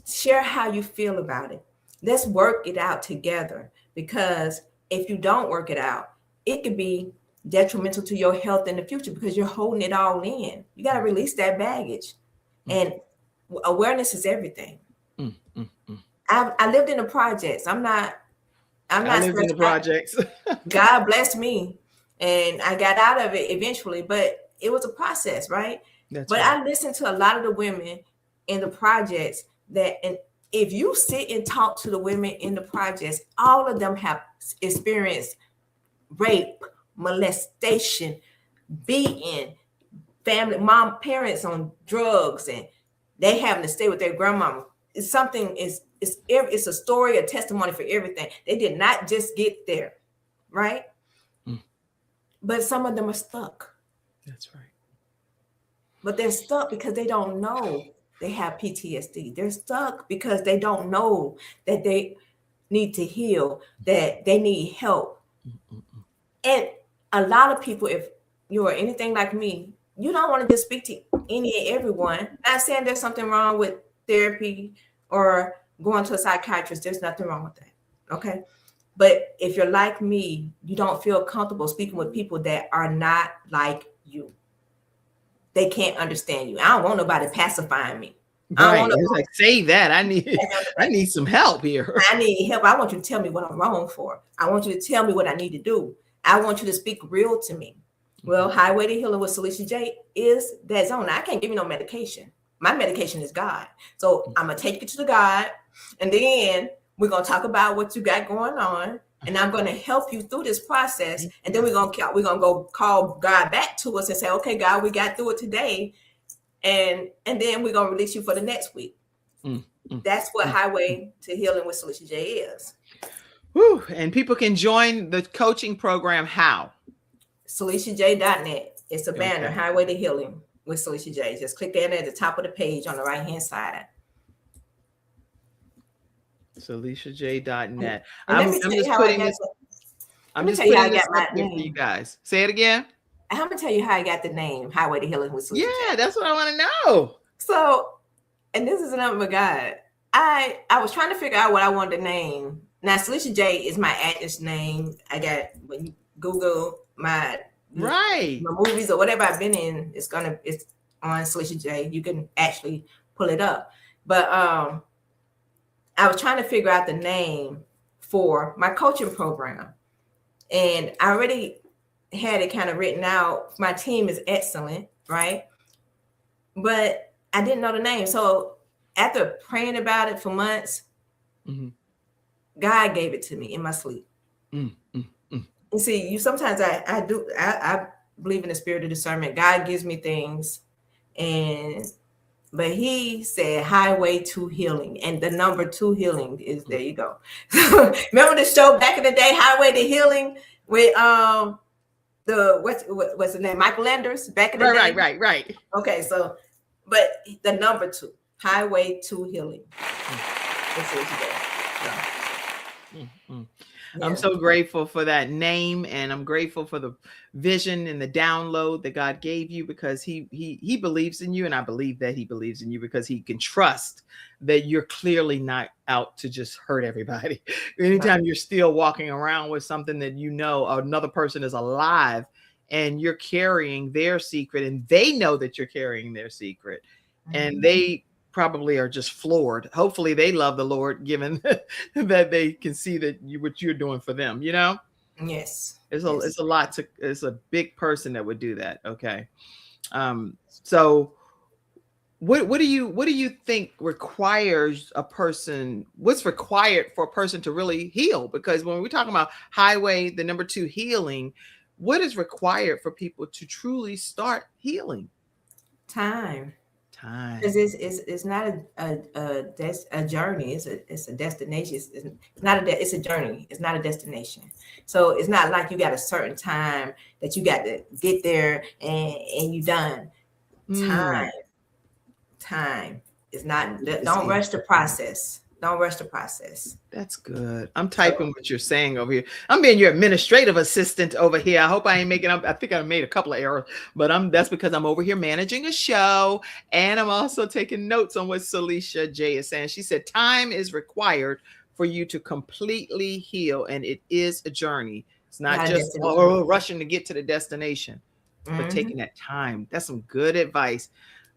share how you feel about it. Let's work it out together, because if you don't work it out, it could be detrimental to your health in the future because you're holding it all in. You got to release that baggage. And awareness is everything. I lived in the projects. I'm not I lived in the projects. God blessed me and I got out of it eventually, but it was a process, right? That's but right. I listened to a lot of the women in the projects and if you sit and talk to the women in the projects, all of them have experienced rape, molestation, beating, parents on drugs, and they having to stay with their grandmama. It's a story, a testimony for everything. They did not just get there, right? But some of them are stuck. That's right. But they're stuck because they don't know they have PTSD. They're stuck because they don't know that they need to heal, that they need help. And a lot of people, if you are anything like me, you don't want to just speak to any and everyone. Not saying there's something wrong with therapy or going to a psychiatrist. There's nothing wrong with that. Okay. But if you're like me, you don't feel comfortable speaking with people that are not like you. They can't understand you. I don't want nobody pacifying me. Right. It's like, say that. I need some help here. I need help. I want you to tell me what I'm wrong for. I want you to tell me what I need to do. I want you to speak real to me. Well, Highway to Healing with Celisha J is that zone. I can't give you no medication. My medication is God. So I'm going to take you to the God, and then we're going to talk about what you got going on, and I'm going to help you through this process, and then we're going to go call God back to us and say, okay, God, we got through it today, and then we're going to release you for the next week. That's what Highway to Healing with Celisha J is. Whew. And people can join the coaching program how? CelishaJ.net. It's a banner, Highway to Healing with Celisha J. Just click in at the top of the page on the right-hand side. CelishaJ.net. I'm just putting this. I'm just putting this up there for you guys. Say it again. I'm gonna tell you how I got the name Highway to Healing with Celisha J. Yeah, that's what I want to know. So, and this is another God. I was trying to figure out what I wanted to name Now, Celisha J is my actress name. I got, when you Google Right. my movies or whatever I've been in, it's on Celisha J. You can actually pull it up. But I was trying to figure out the name for my coaching program, and I already had it kind of written out. My team is excellent, right? But I didn't know the name. So after praying about it for months, Mm-hmm. God gave it to me in my sleep. Mm-hmm. You see, you sometimes I believe in the spirit of discernment. God gives me things, and but he said highway to healing, and the number 2 healing is, there you go. Remember the show back in the day, Highway to Healing, with the what's the name, Michael Landers, back in the day. Right. Okay, so but the number 2, highway to healing. That's what you Mm, mm. Yeah. I'm so grateful for that name, and I'm grateful for the vision and the download that God gave you, because he believes in you, and I believe that he believes in you because he can trust that you're clearly not out to just hurt everybody. Anytime you're still walking around with something that you know another person is alive and you're carrying their secret, and they know that you're carrying their secret, and they probably are just floored. Hopefully they love the Lord, given that they can see that what you're doing for them, you know? Yes. It's a lot to, it's a big person that would do that. Okay. So what do you think requires a person, what's required for a person to really heal? Because when we're talking about highway, the number 2 healing, what is required for people to truly start healing? Time. Time. Because it's not a journey. It's a destination. It's not it's a journey. It's not a destination. So it's not like you got a certain time that you got to get there and you done. Time is not. Don't rush the process. Don't rush the process. That's good. I'm typing what you're saying over here. I'm being your administrative assistant over here. I hope I ain't making up. I think I made a couple of errors, but that's because I'm over here managing a show, and I'm also taking notes on what Celisha J is saying. She said time is required for you to completely heal, and it is a journey. It's not just rushing to get to the destination, but taking that time. That's some good advice.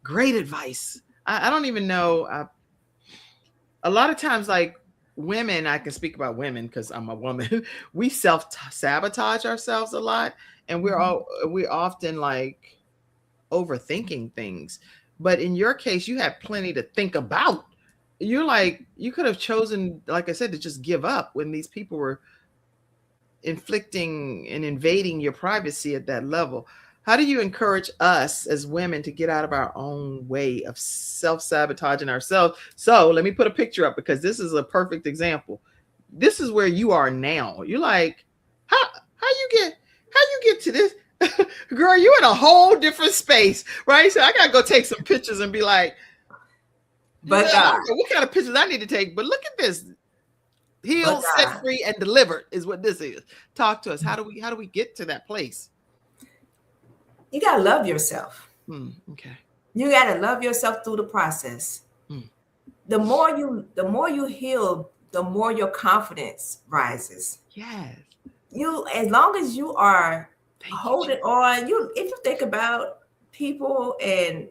Great advice. I don't even know. A lot of times, like women, I can speak about women because I'm a woman. We self-sabotage ourselves a lot, and we're often like overthinking things. But in your case, you have plenty to think about. You're like, you could have chosen, like I said, to just give up when these people were inflicting and invading your privacy at that level. How do you encourage us as women to get out of our own way of self-sabotaging ourselves? So let me put a picture up, because this is a perfect example. This is where you are now. You're like, how you get to this? Girl, you in a whole different space, right? So I gotta go take some pictures and be like, but what kind of pictures I need to take? But look at this. Healed, set free, and delivered is what this is. Talk to us. How do we get to that place? You gotta love yourself. Okay. You gotta love yourself through the process. The more you heal, the more your confidence rises. Yes. As long as you are holding on, if you think about people and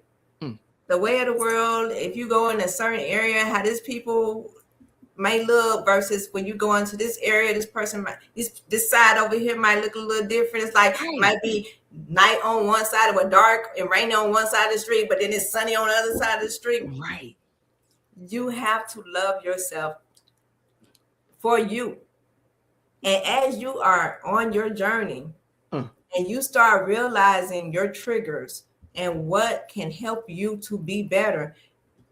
the way of the world, if you go in a certain area, how these people may look versus when you go into this area, this person might, this side over here might look a little different. It's like might be night on one side of a dark and rainy on one side of the street, but then it's sunny on the other side of the street. Right. You have to love yourself for you. And as you are on your journey and you start realizing your triggers and what can help you to be better,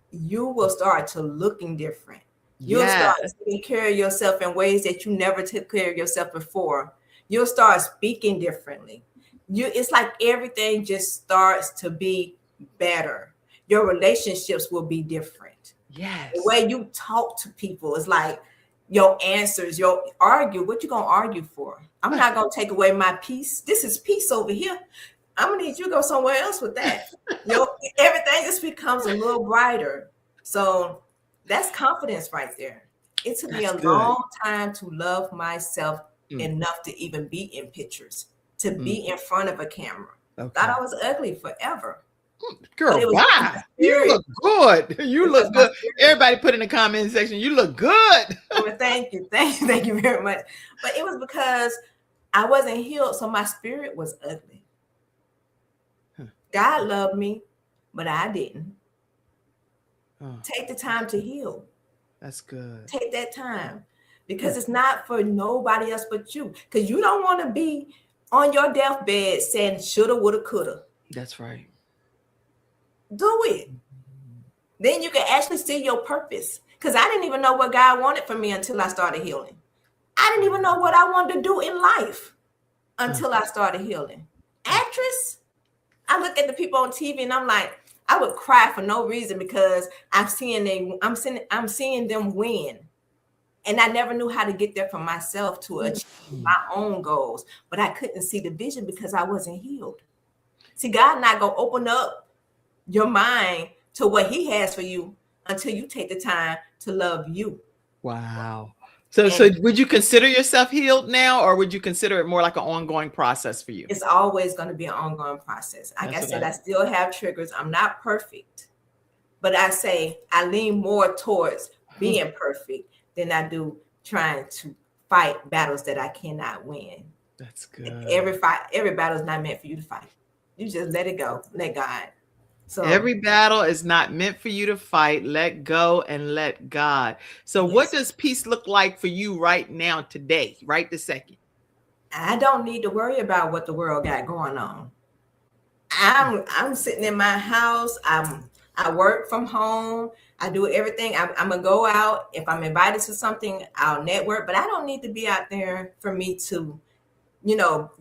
you will start to looking different. You'll start taking care of yourself in ways that you never took care of yourself before. You'll start speaking differently. It's like everything just starts to be better. Your relationships will be different. Yes. The way you talk to people is like your answers, your argue. What you gonna argue for? I'm not gonna take away my peace. This is peace over here. I'm gonna need you to go somewhere else with that. Everything just becomes a little brighter. So that's confidence right there. It took me That's a good. long time to love myself Mm, enough to even be in pictures, to mm, be in front of a camera. Thought okay. I was ugly forever, but Girl, it was because my bye. You spirit, look good. You because look my good. spirit. Everybody put in the comment section, you look good. Well, thank you, thank you, thank you very much. But it was because I wasn't healed, so my spirit was ugly. Huh. God loved me, but I didn't. Oh, Take the time to heal. that's good. Take that time Hmm. because it's not for nobody else but you. Because you don't want to be on your deathbed saying shoulda, woulda, coulda. That's right. Do it. Then you can actually see your purpose. Because I didn't even know what God wanted for me until I started healing. I didn't even know what I wanted to do in life Uh, until I started healing. uh, Actress, I look at the people on TV and I'm like, I would cry for no reason because I'm seeing them win. And I never knew how to get there for myself to achieve mm. my own goals. But I couldn't see the vision because I wasn't healed. See, God not gonna open up your mind to what He has for you until you take the time to love you. Wow. So And would you consider yourself healed now, or would you consider it more like an ongoing process for you? it's always going to be an ongoing process. Like I That's what said, I. I still have triggers. I'm not perfect, but I say I lean more towards being perfect than I do trying to fight battles that I cannot win. That's good. Every battle is not meant for you to fight. You just let it go, let God. So Every battle is not meant for you to fight. Let go and let God. So, what yes, does peace look like for you right now, today, right this second? I don't need to worry about what the world got going on. I'm sitting in my house. I work from home. I do everything. I'm gonna go out if I'm invited to something. I'll network, but I don't need to be out there for me to,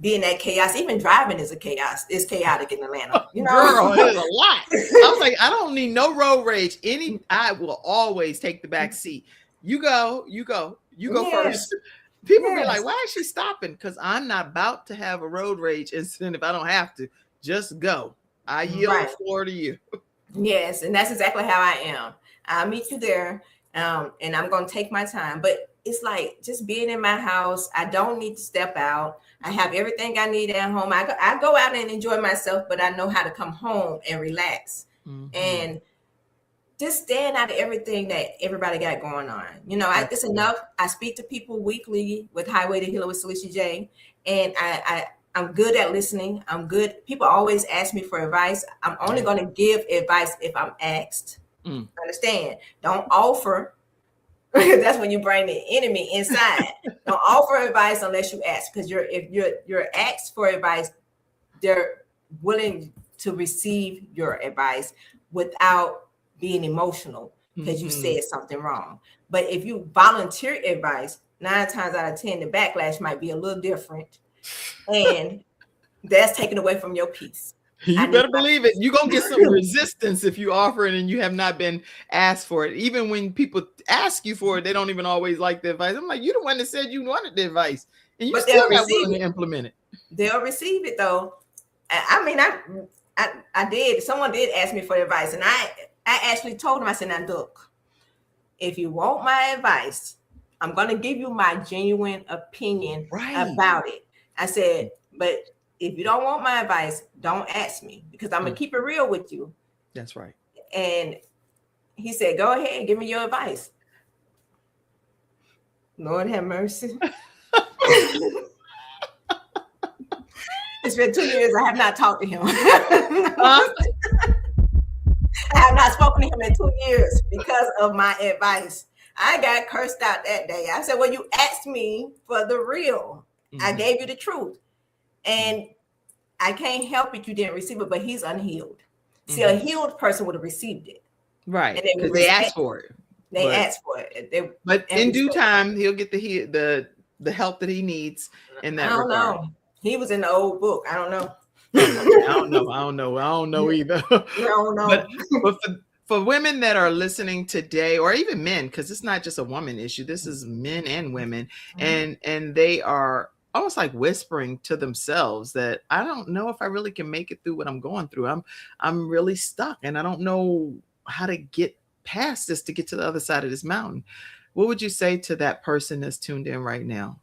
be in that chaos. Even driving is a chaos. It's chaotic in Atlanta. Girl, it is a lot. I was like, I don't need no road rage. I will always take the back seat. You go, you go, you go Yes, first. People be like, yes, why is she stopping? Because I'm not about to have a road rage incident if I don't have to. Just go. I yield the right. floor to you. Yes, and that's exactly how I am. I'll meet you there, and I'm gonna take my time. But it's like just being in my house. I don't need to step out. I have everything I need at home. I go out and enjoy myself, but I know how to come home and relax Mhm. and just staying out of everything that everybody got going on. That's It's good. enough. I speak to people weekly with Highway to Healing with Celisha J, and I'm good at listening. I'm good. People always ask me for advice. I'm only Yeah. going to give advice if I'm asked. Mm. Understand? Don't offer. That's when you bring the enemy inside. Don't offer advice unless you ask, because if you're asked for advice, they're willing to receive your advice without being emotional because you Mhm. said something wrong. But if you volunteer advice, 9 times out of 10, the backlash might be a little different, and that's taken away from your peace. I You need better my believe it. peace. You're going to get some resistance if you offer it and you have not been asked for it. Even when people ask you for it, they don't even always like the advice. I'm like, you the one that said you wanted the advice and you But still they'll not receive willing to it. implement it. They'll receive it though. I mean, I did. Someone did ask me for advice, and I actually told them. I said, "Now look, if you want my advice, I'm going to give you my genuine opinion Right. about it." I said, "But if you don't want my advice, don't ask me because I'm gonna Mm, keep it real with you." that's right. And he said, "Go ahead, give me your advice." Lord have mercy. It's been 2 years. I have not talked to him. Uh, I have not spoken to him in 2 years because of my advice. I got cursed out that day. I said, "Well, you asked me for the real. I mhm, gave you the truth. mm, And I can't help it you didn't receive it, but he's unhealed." See, a mhm. healed person would have received it. And Right. they would Because they respect asked for it. they But asked for it. They and in due respect. time, he'll get the help that he needs in I that don't regard. know. He was in the old book. I don't know. Okay, I don't know. I don't know. I don't know either. No, but no. but for women that are listening today, or even men, because it's not just a woman issue. This is men and women, and they are almost like whispering to themselves that I don't know if I really can make it through what I'm going through. I'm really stuck, and I don't know how to get past this to get to the other side of this mountain. What would you say to that person that's tuned in right now?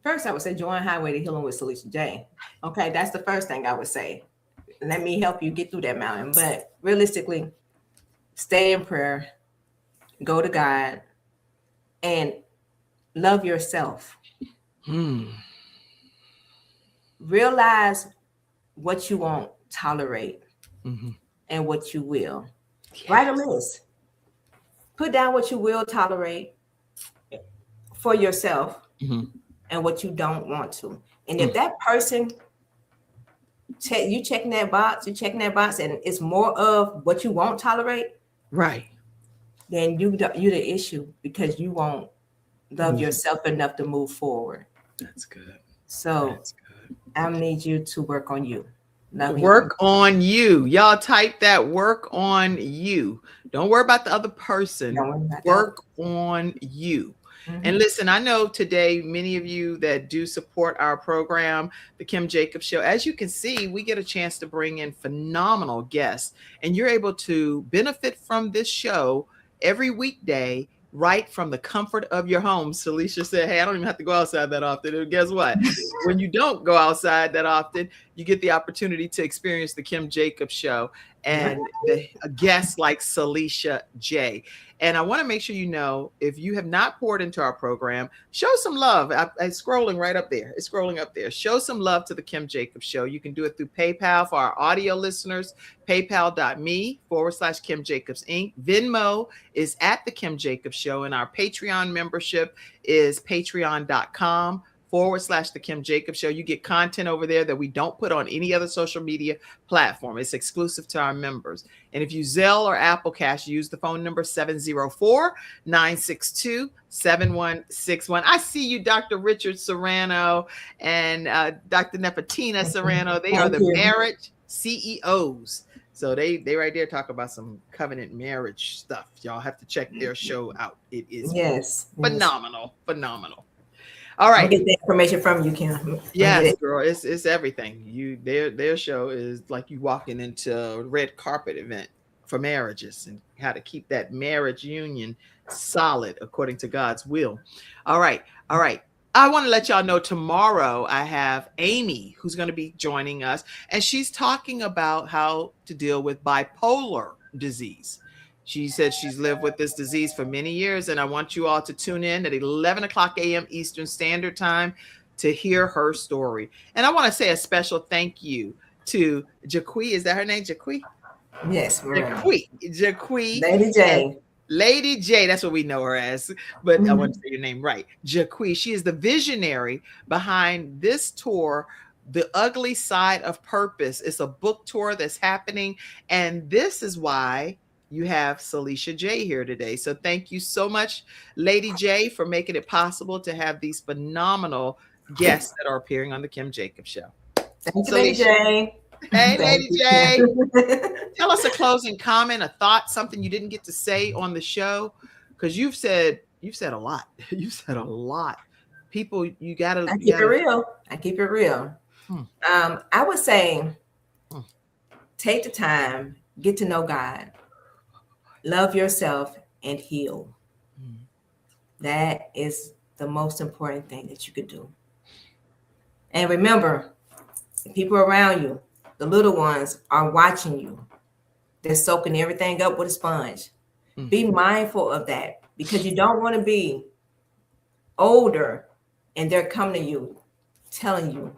First, I would say join Highway to Healing with Celisha J. Okay, that's the first thing I would say. Let me help you get through that mountain. But realistically, stay in prayer, go to God, and love yourself. Hmm. Realize what you won't tolerate Mm-hmm. and what you will. Write a Yes. list. Put down what you will tolerate for yourself Mm-hmm. and what you don't want to. And Mm. if that person you checking that box, and it's more of what you won't tolerate, Right. then you the issue because you won't love Mhm. yourself enough to move forward. That's good. So That's good. I need you to work on you, loving you. Work on you. Y'all type that, work on you. Don't worry about the other person. Don't worry about the other. Work on you. And Mm-hmm. listen, I know today, many of you that do support our program, The Kim Jacobs Show, as you can see, we get a chance to bring in phenomenal guests, and you're able to benefit from this show every weekday right from the comfort of your home. Celisha said, hey, I don't even have to go outside that often. And guess what? When you don't go outside that often, you get the opportunity to experience the Kim Jacobs Show Right. and a guest like Celisha J. And I want to make sure you know, if you have not poured into our program, show some love. It's scrolling right up there. It's scrolling up there. Show some love to the Kim Jacobs Show. You can do it through PayPal for our audio listeners, paypal.me/Kim Jacobs Inc. Venmo is at the Kim Jacobs Show, and our Patreon membership is patreon.com/the Kim Jacobs Show. You get content over there that we don't put on any other social media platform. It's exclusive to our members. And if you Zelle or Apple Cash, use the phone number 704-962-7161. I see you, Dr. Richard Serrano and Dr. Nefertina Serrano. They are Thank the you. marriage CEOs. So they right there talk about some covenant marriage stuff. Y'all have to check their show out. It is Yes. phenomenal, phenomenal. All I'm right. gonna get the information from you, Kim. I'm get Yes, it. girl, it's everything. Their show is like you walking into a red carpet event for marriages and how to keep that marriage union solid according to God's will. All right. All right. I want to let y'all know tomorrow I have Amy who's going to be joining us, and she's talking about how to deal with bipolar disease. She said she's lived with this disease for many years, and I want you all to tune in at 11 o'clock a.m. Eastern Standard Time to hear her story. And I want to say a special thank you to Jaqui. Is that her name? Jaqui? Yes, Miranda. Jaqui. Lady And J. Lady J, that's what we know her as, but I want Mhm. to say your name right. Jaqui. She is the visionary behind this tour, The Ugly Side of Purpose. It's a book tour that's happening, and this is why you have Celisha J here today. So thank you so much, Lady J, for making it possible to have these phenomenal guests that are appearing on the Kim Jacobs Show. Thank you, Lady Celisha. J. Hey, Thank Lady you, J. Kim. Tell us a closing comment, a thought, something you didn't get to say on the show, because you've said a lot. You've said a lot. People, you gotta I you keep it gotta. real. I keep it real. Hmm, I would say hmm, take the time, get to know God, love yourself, and heal. hmm. That is the most important thing that you could do. And remember, the people around you, the little ones, are watching you. They're soaking everything up with a sponge. Hmm. Be mindful of that because you don't want to be older and they're coming to you telling you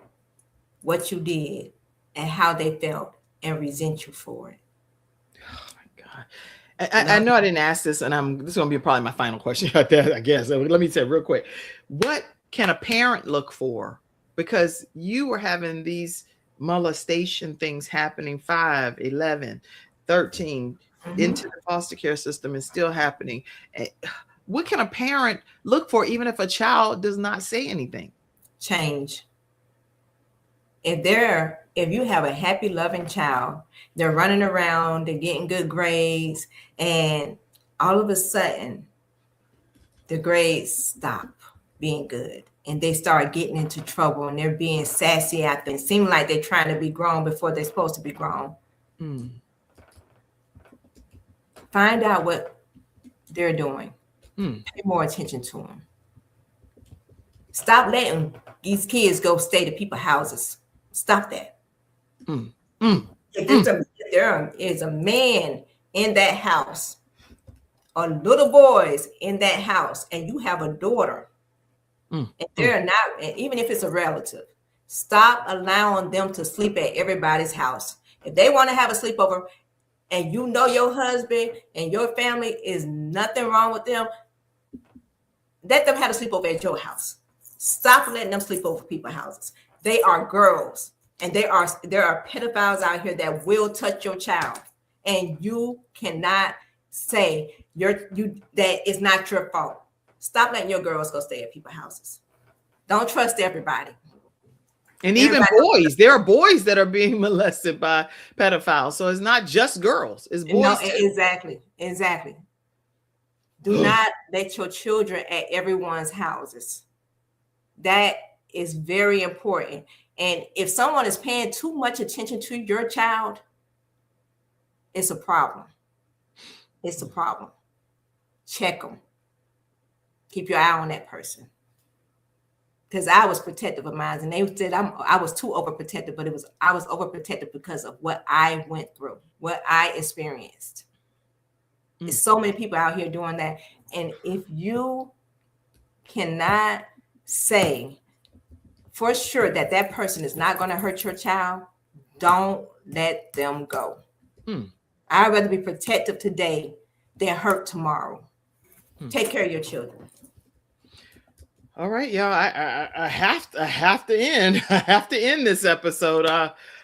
what you did and how they felt and resent you for it. Oh my God. I Love. know I didn't ask this, and this is gonna be probably my final question right there, I guess. So let me say real quick. What can a parent look for? Because you were having these molestation things happening 5, 11, 13 into Mhm. the foster care system and still happening. Eh, What can a parent look for even if a child does not say anything? Change. If you have a happy, loving child, they're running around, they're getting good grades, and all of a sudden the grades stop being good and they start getting into trouble and they're being sassy out there and seem like they're trying to be grown before they're supposed to be grown. Mm, Find out what they're doing. Mm, Pay more attention to them. Stop letting these kids go stay to people's houses. Stop that. mm, mm, If mm, there is a man in that house, or little boys in that house, and you have a daughter, mm, and mm. they're not, and even if it's a relative, stop allowing them to sleep at everybody's house. If they want to have a sleepover, and you know your husband and your family is nothing wrong with them, let them have a sleepover at your house. Stop letting them sleep over people's houses. They are girls, and there are pedophiles out here that will touch your child, and you cannot say that it's not your fault. Stop letting your girls go stay at people's houses. Don't trust everybody. And even Everybody, boys, there are boys that are being molested by pedophiles. So it's not just girls, it's no, boys too. exactly. Do not let your children at everyone's houses. That is very important. And if someone is paying too much attention to your child, it's a problem. It's a problem. Check them. Keep your eye on that person. Because I was protective of mine, and they said I was too overprotective, but I was overprotective because of what I went through, what I experienced. There's so many people out here doing that. And if you cannot say for sure that that person is not going to hurt your child, don't let them go. I'd rather be protective today than hurt tomorrow. Take care of your children. All right, y'all. I have to end. I have to end this episode.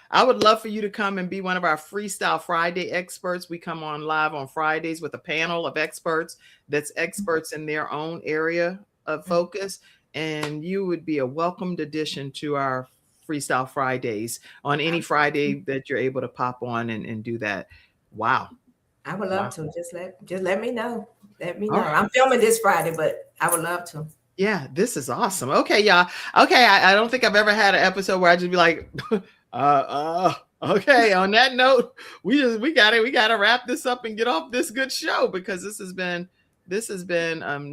I would love for you to come and be one of our Freestyle Friday experts. We come on live on Fridays with a panel of experts that's experts in their own area of focus. And you would be a welcomed addition to our Freestyle Fridays on any Friday that you're able to pop on and do that. Wow. I would love to. Just let me know. Let me know. Right. I'm filming this Friday, but I would love to. Yeah, this is awesome. Okay, y'all. Okay, I don't think I've ever had an episode where I just be like, okay. On that note, we gotta wrap this up and get off this good show, because this has been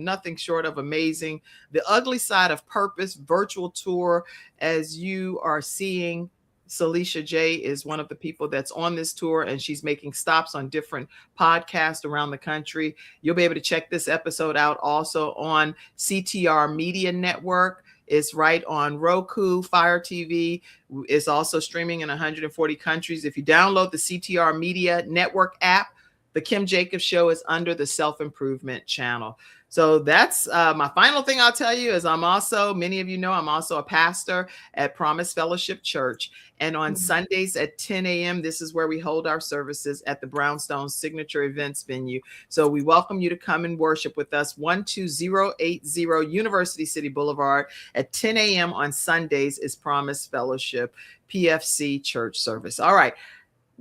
nothing short of amazing. The Ugly Side of Purpose virtual tour, as you are seeing. Celisha J is one of the people that's on this tour, and she's making stops on different podcasts around the country. You'll be able to check this episode out also on CTR Media Network. It's right on Roku, Fire TV. It's also streaming in 140 countries. If you download the CTR Media Network app, The Kim Jacobs Show is under the Self-Improvement channel. So that's my final thing I'll tell you is many of you know, I'm also a pastor at Promise Fellowship Church. And on Sundays at 10 a.m., this is where we hold our services at the Brownstone Signature Events venue. So we welcome you to come and worship with us, 12080 University City Boulevard at 10 a.m. on Sundays is Promise Fellowship PFC church service. All right.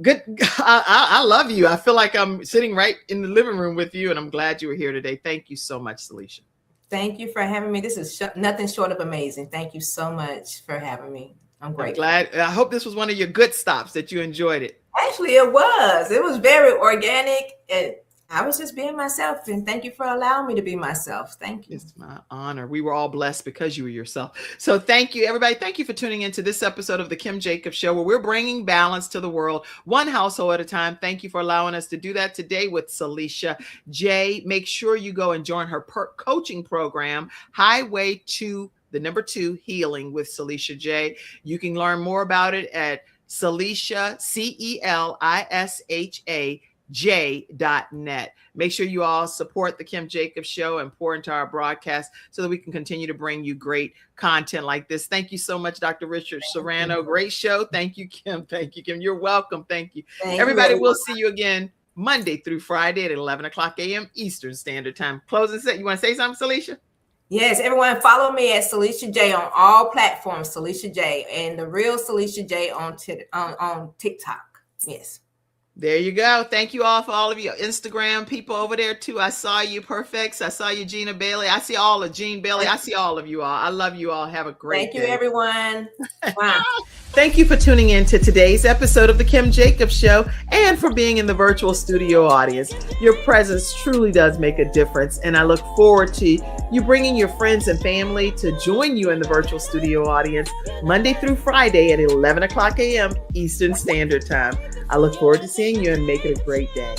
Good. I love you. I feel like I'm sitting right in the living room with you, and I'm glad you were here today. Thank you so much, Celisha. Thank you for having me. This is nothing short of amazing. Thank you so much for having me. I'm grateful. I'm glad. I hope this was one of your good stops, that you enjoyed it. Actually, it was. It was very organic, and I was just being myself. And thank you for allowing me to be myself. Thank you. It's my honor. We were all blessed because you were yourself. So thank you, everybody. Thank you for tuning into this episode of The Kim Jacobs Show, where we're bringing balance to the world, one household at a time. Thank you for allowing us to do that today with Celisha J. Make sure you go and join her coaching program, Highway to the number 2 Healing with Celisha J. You can learn more about it at Celisha, Celisha J.net. Make sure you all support the Kim Jacobs Show and pour into our broadcast so that we can continue to bring you great content like this. Thank you so much, Dr. Richard Serrano. Great show. Thank you, Kim. Thank you, Kim. You're welcome. Thank you. Everybody, we'll see you again Monday through Friday at 11 o'clock a.m. Eastern Standard Time. Closing set. You want to say something, Celisha? Yes, everyone follow me at Celisha J on all platforms, Celisha J, and the real Celisha J on TikTok. Yes. There you go. Thank you all for all of you Instagram people over there too. I saw you, Perfects. I saw you, Gina Bailey. I see all of Jean Bailey. I see all of you all. I love you all. Have a great day. Thank you, everyone. Wow. Thank you for tuning in to today's episode of The Kim Jacobs Show and for being in the virtual studio audience. Your presence truly does make a difference, and I look forward to you bringing your friends and family to join you in the virtual studio audience Monday through Friday at 11 o'clock a.m. Eastern Standard Time. I look forward to seeing you and make it a great day.